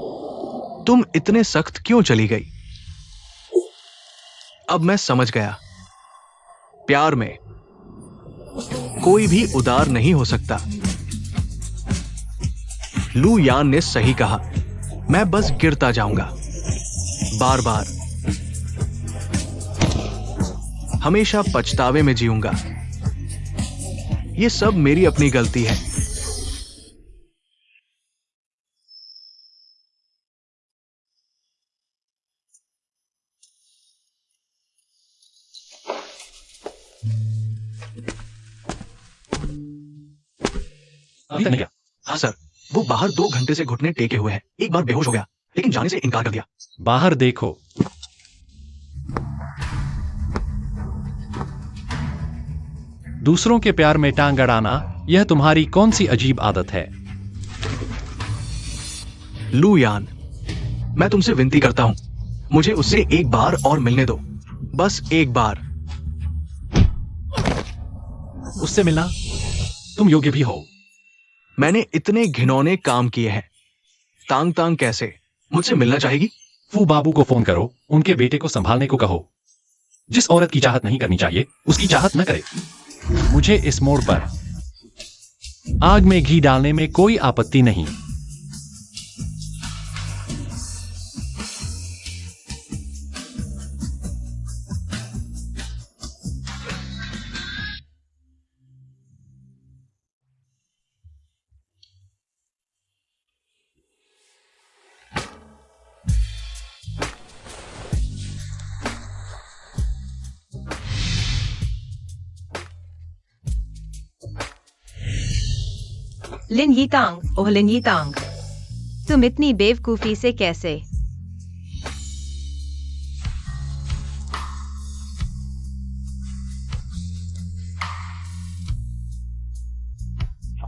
तुम इतने सख्त क्यों चली गई। अब मैं समझ गया, प्यार में कोई भी उदार नहीं हो सकता। लू यान ने सही कहा, मैं बस गिरता जाऊंगा बार बार, हमेशा पछतावे में जीऊंगा। ये सब मेरी अपनी गलती है। अभी तक नहीं गया। हाँ सर, वो बाहर 2 घंटे से घुटने टेके हुए हैं। एक बार बेहोश हो गया, लेकिन जाने से इनकार कर दिया। बाहर देखो। दूसरों के प्यार में टांग अड़ाना, यह तुम्हारी कौन सी अजीब आदत है? लू यान, मैं तुमसे विनती करता हूं, मुझे उससे एक बार और मिलने दो, बस एक बार। उससे मिलना तुम योग्य भी हो। मैंने इतने घिनौने काम किए हैं। तांग तांग कैसे मुझसे मिलना चाहेगी? फू बाबू को फोन करो, उनके बेटे को संभालने को कहो। जिस औरत की चाहत नहीं करनी चाहिए, उसकी चाहत न करे। मुझे इस मोड़ पर आग में घी डालने में कोई आपत्ति नहीं। लिन यीतांग, ओह लिन यीतांग, तुम इतनी बेवकूफी से कैसे?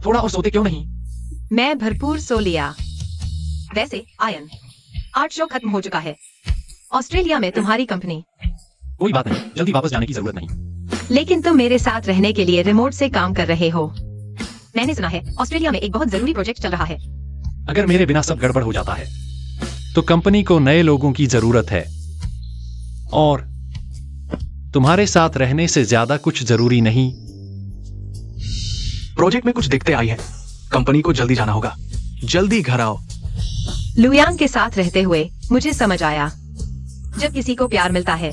थोड़ा और सोते क्यों नहीं? मैं भरपूर सो लिया। वैसे आयन, आर्ट शो खत्म हो चुका है। ऑस्ट्रेलिया में तुम्हारी कंपनी। कोई बात नहीं, जल्दी वापस जाने की जरूरत नहीं। लेकिन तुम मेरे साथ रहने के लिए रिमोट से काम कर रहे हो। मैंने सुना है ऑस्ट्रेलिया में एक बहुत जरूरी प्रोजेक्ट चल रहा है। अगर मेरे बिना सब गड़बड़ हो जाता है तो कंपनी को नए लोगों की जरूरत है, और तुम्हारे साथ रहने से ज्यादा कुछ जरूरी नहीं। प्रोजेक्ट में कुछ दिक्कतें आई है, कंपनी को जल्दी जाना होगा। जल्दी घर आओ। लुयांग के साथ रहते हुए मुझे समझ आया, जब किसी को प्यार मिलता है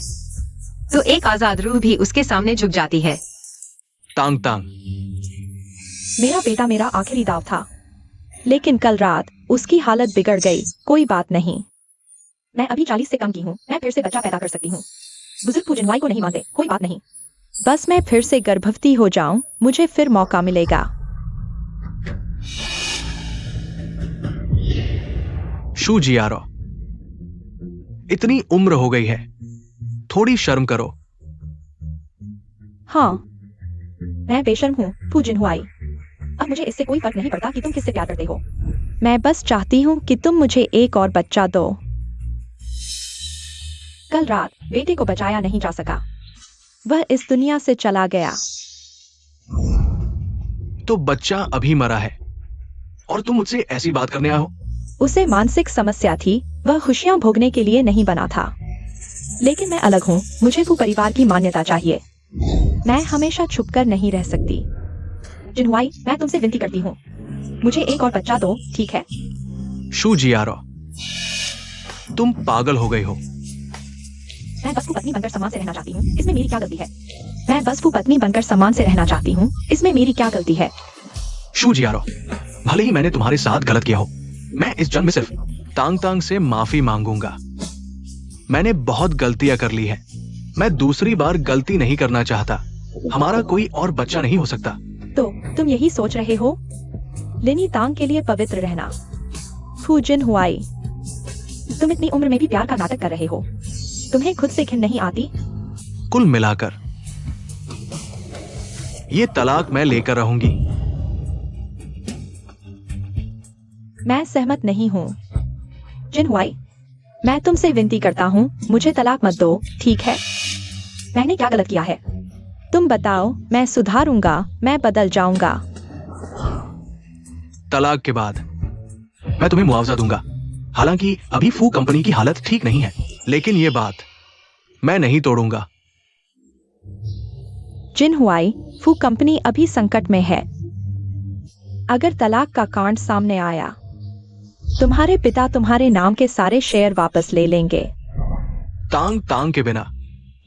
तो एक आजाद रूह भी उसके सामने झुक जाती है। तांग तांग, मेरा बेटा मेरा आखिरी दाव था, लेकिन कल रात उसकी हालत बिगड़ गई। कोई बात नहीं, मैं अभी 40 से कम की हूँ, मैं फिर से बच्चा पैदा कर सकती हूँ। बुजुर्ग फू जिनवाई को नहीं मानते, कोई बात नहीं। बस मैं फिर से गर्भवती हो जाऊं, मुझे फिर मौका मिलेगा। शू जियारो, इतनी उम्र हो गई है, थोड़ी शर्म करो। हाँ, मैं बेशर्म हूँ फू जिनहुआई। अब मुझे इससे कोई फर्क नहीं पड़ता कि तुम किससे प्यार करते हो। मैं बस चाहती हूँ कि तुम मुझे एक और बच्चा दो। कल रात बेटे को बचाया नहीं जा सका, वह इस दुनिया से चला गया। तो बच्चा अभी मरा है और तुम मुझसे ऐसी बात करने आए हो? उसे मानसिक समस्या थी, वह खुशियां भोगने के लिए नहीं बना था। लेकिन मैं अलग हूँ, मुझे फू परिवार की मान्यता चाहिए। मैं हमेशा छुपकर नहीं रह सकती। जिनहुआई, मैं तुमसे विनती करती हूँ, मुझे एक और बच्चा दो, ठीक है? शू जियारो, तुम पागल हो गई हो। मैं बस फू पत्नी बनकर समान से रहना चाहती हूँ, इसमें मेरी क्या गलती है? मैं बस फू पत्नी बनकर समान से रहना चाहती हूँ, इसमें मेरी क्या गलती है? शू जियारो, भले ही मैंने तुम्हारे साथ गलत किया हो, मैं इस जन्म में सिर्फ तांग तांग से माफी मांगूंगा। मैंने बहुत गलतियां कर ली है, मैं दूसरी बार गलती नहीं करना चाहता। हमारा कोई और बच्चा नहीं हो सकता। तो तुम यही सोच रहे हो? लिनी तांग के लिए पवित्र रहना। फू जिनहुआई, तुम इतनी उम्र में भी प्यार का नाटक कर रहे हो, तुम्हें खुद से घिन नहीं आती? कुल मिलाकर ये तलाक मैं लेकर रहूंगी। मैं सहमत नहीं हूँ। जिनहुआई, मैं तुमसे विनती करता हूँ, मुझे तलाक मत दो, ठीक है? मैंने क्या गलत किया है? तुम बताओ, मैं सुधारूंगा, मैं बदल जाऊंगा। तलाक के बाद मैं तुम्हें मुआवजा दूंगा। हालांकि अभी फू कंपनी की हालत ठीक नहीं है, लेकिन ये बात मैं नहीं तोड़ूंगा। जिनहुआई, फू कंपनी अभी संकट में है। अगर तलाक का कांड सामने आया, तुम्हारे पिता तुम्हारे नाम के सारे शेयर वापस ले लेंगे। तांग तांग के बिना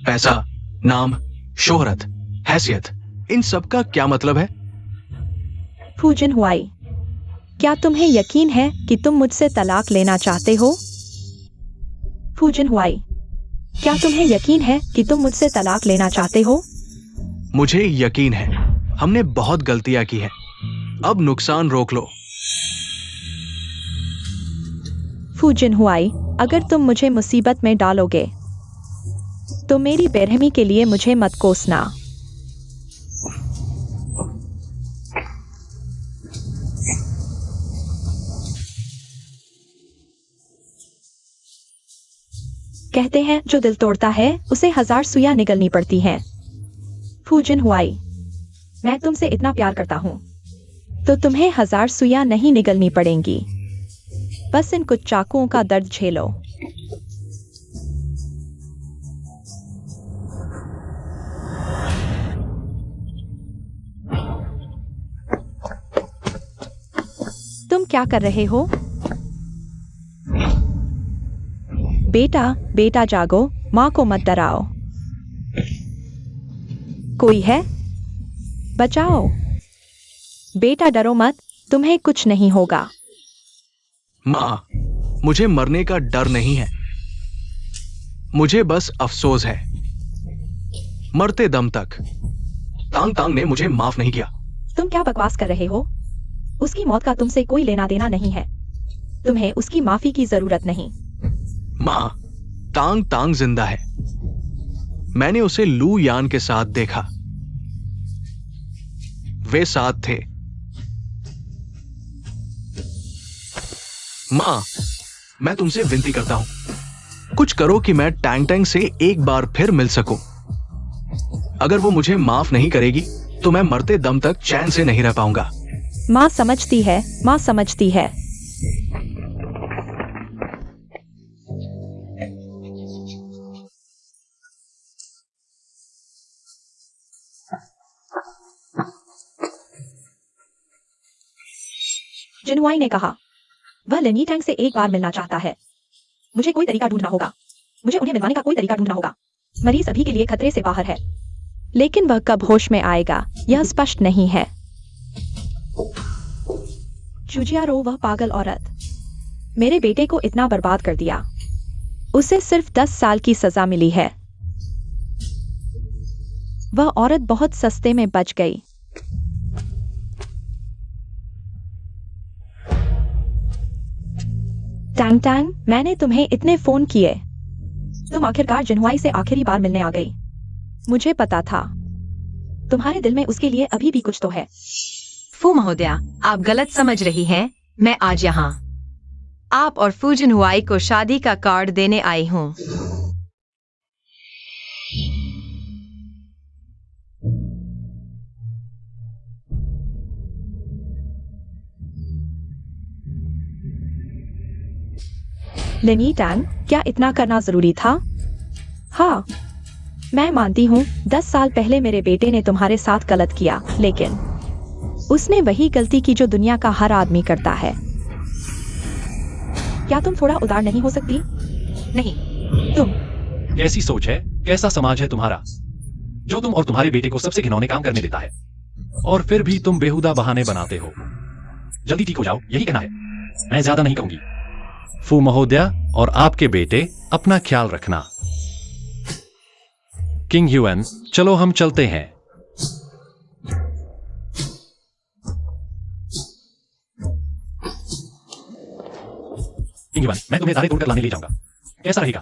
पैसा, नाम, शोहरत, हैसियत, इन सब का क्या मतलब है? फू जिनहुआई, क्या तुम्हें यकीन है कि तुम मुझसे तलाक लेना चाहते हो? फू जिनहुआई, क्या तुम्हें यकीन है कि तुम मुझसे तलाक लेना चाहते हो? मुझे यकीन है, हमने बहुत गलतियां की हैं। अब नुकसान रोक लो। फू जिनहुआई, अगर तुम मुझे मुसीबत में डालोगे तो मेरी बेरहमी के लिए मुझे मत कोसना। कहते हैं जो दिल तोड़ता है उसे 1000 सुइयां निगलनी पड़ती हैं। फू जिनहुआई, मैं तुमसे इतना प्यार करता हूं, तो तुम्हें 1000 सुइयां नहीं निगलनी पड़ेंगी। बस इन कुछ चाकुओं का दर्द झेलो। तुम क्या कर रहे हो? बेटा, बेटा जागो, माँ को मत डराओ। कोई है? बचाओ। बेटा डरो मत, तुम्हें कुछ नहीं होगा। माँ, मुझे मरने का डर नहीं है, मुझे बस अफसोस है। मरते दम तक तांग तांग ने मुझे माफ नहीं किया। तुम क्या बकवास कर रहे हो? उसकी मौत का तुमसे कोई लेना देना नहीं है, तुम्हें उसकी माफी की जरूरत नहीं। माँ, तांग तांग जिंदा है। मैंने उसे लू यान के साथ देखा, वे साथ थे। माँ, मैं तुमसे विनती करता हूं, कुछ करो कि मैं टैंग टैंग से एक बार फिर मिल सकूं। अगर वो मुझे माफ नहीं करेगी तो मैं मरते दम तक चैन से नहीं रह पाऊंगा। माँ समझती है, माँ समझती है। जिनहुआई ने कहा, वह लिनी टैंग से एक बार मिलना चाहता है। मुझे कोई तरीका ढूंढना होगा। मुझे उन्हें मिलवाने का कोई तरीका ढूंढना होगा। मरीज अभी के लिए खतरे से बाहर है, लेकिन वह कब होश में आएगा यह स्पष्ट नहीं है। चुजियारो, वह पागल औरत, मेरे बेटे को इतना बर्बाद कर दिया। उसे सिर्फ 10 साल की सजा मिली है। वह औरत बहुत सस्ते में बच गई। टैंग टैंग, मैंने तुम्हें इतने फोन किए। तुम आखिरकार जिनहुआई से आखिरी बार मिलने आ गई। मुझे पता था, तुम्हारे दिल में उसके लिए अभी भी कुछ तो है। फू महोदया, आप गलत समझ रही हैं। मैं आज यहाँ आप और फू जिनहुआई को शादी का कार्ड देने आई हूँ। लिनी टैंग, क्या इतना करना जरूरी था? हाँ, मैं मानती हूँ 10 साल पहले मेरे बेटे ने तुम्हारे साथ गलत किया, लेकिन उसने वही गलती की जो दुनिया का हर आदमी करता है। क्या तुम थोड़ा उदार नहीं हो सकती? नहीं, तुम कैसी सोच है, कैसा समाज है तुम्हारा, जो तुम और तुम्हारे बेटे को सबसे घिनौने काम करने देता है, और फिर भी तुम बेहुदा बहाने बनाते हो। जल्दी ठीक हो जाओ, यही कहना है। मैं ज्यादा नहीं कहूंगी। फू महोदया और आपके बेटे, अपना ख्याल रखना। किंग ह्यूएन, चलो हम चलते हैं। किंग ह्यूएन, मैं तुम्हें तारे तोड़कर लाने ले जाऊंगा। कैसा रहेगा?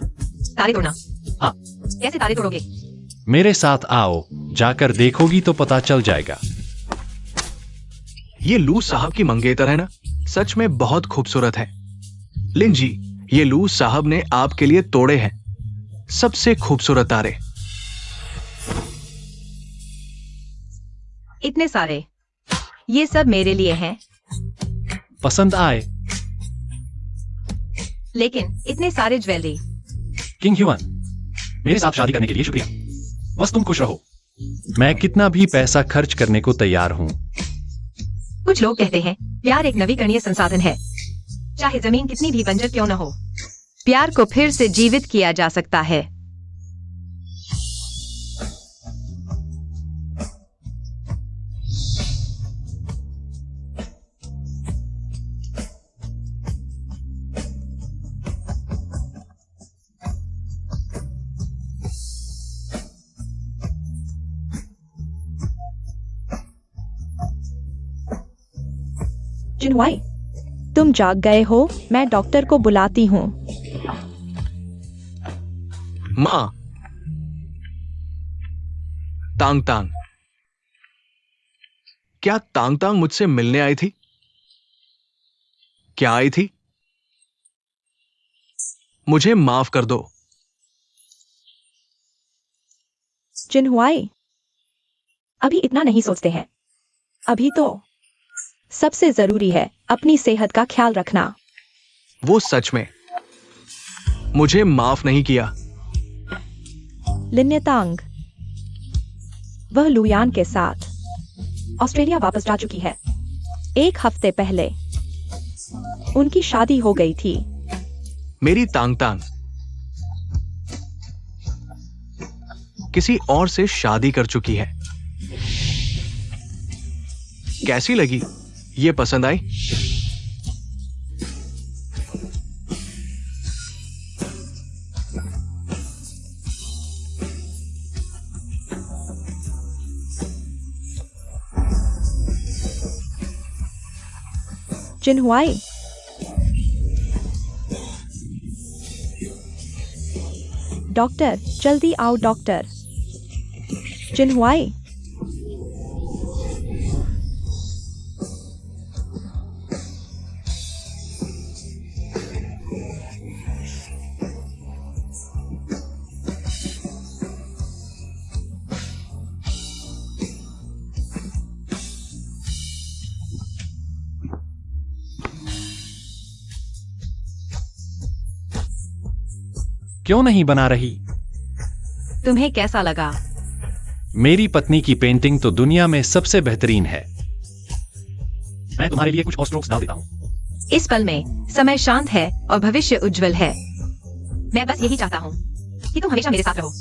तारे तोड़ना? हाँ। कैसे तारे तोड़ोगे? मेरे साथ आओ, जाकर देखोगी तो पता चल जाएगा। ये लू साहब की मंगेतर है ना? सच में बहुत खूबसूरत है। लिन जी, ये लू साहब ने आपके लिए तोड़े हैं सबसे खूबसूरत तारे। इतने सारे, ये सब मेरे लिए हैं। पसंद आए? लेकिन इतने सारे ज्वेलरी। किंग ह्यूएन, मेरे साथ शादी करने के लिए शुक्रिया। बस तुम खुश रहो। मैं कितना भी पैसा खर्च करने को तैयार हूं। कुछ लोग कहते हैं प्यार एक नवीकरणीय संसाधन है। चाहे जमीन कितनी भी बंजर क्यों न हो, प्यार को फिर से जीवित किया जा सकता है। जिनहुआई, तुम जाग गए हो? मैं डॉक्टर को बुलाती हूँ। माँ, तांग तांग, क्या तांग तांग मुझसे मिलने आई थी? क्या आई थी? मुझे माफ कर दो। जिनहुआई, अभी इतना नहीं सोचते हैं। अभी तो सबसे जरूरी है अपनी सेहत का ख्याल रखना। वो सच में मुझे माफ नहीं किया। लिन्यतांग, वह लुयान के साथ ऑस्ट्रेलिया वापस जा चुकी है। 1 हफ्ते पहले उनकी शादी हो गई थी। मेरी तांग तांग किसी और से शादी कर चुकी है। कैसी लगी? ये पसंद आई? जिनहुआई, डॉक्टर, जल्दी आओ डॉक्टर। जिनहुआई, क्यों नहीं बना रही? तुम्हें कैसा लगा? मेरी पत्नी की पेंटिंग तो दुनिया में सबसे बेहतरीन है। मैं तुम्हारे लिए कुछ और स्ट्रोक्स डाल देता हूँ। इस पल में समय शांत है और भविष्य उज्जवल है। मैं बस यही चाहता हूँ कि तुम हमेशा मेरे साथ रहो।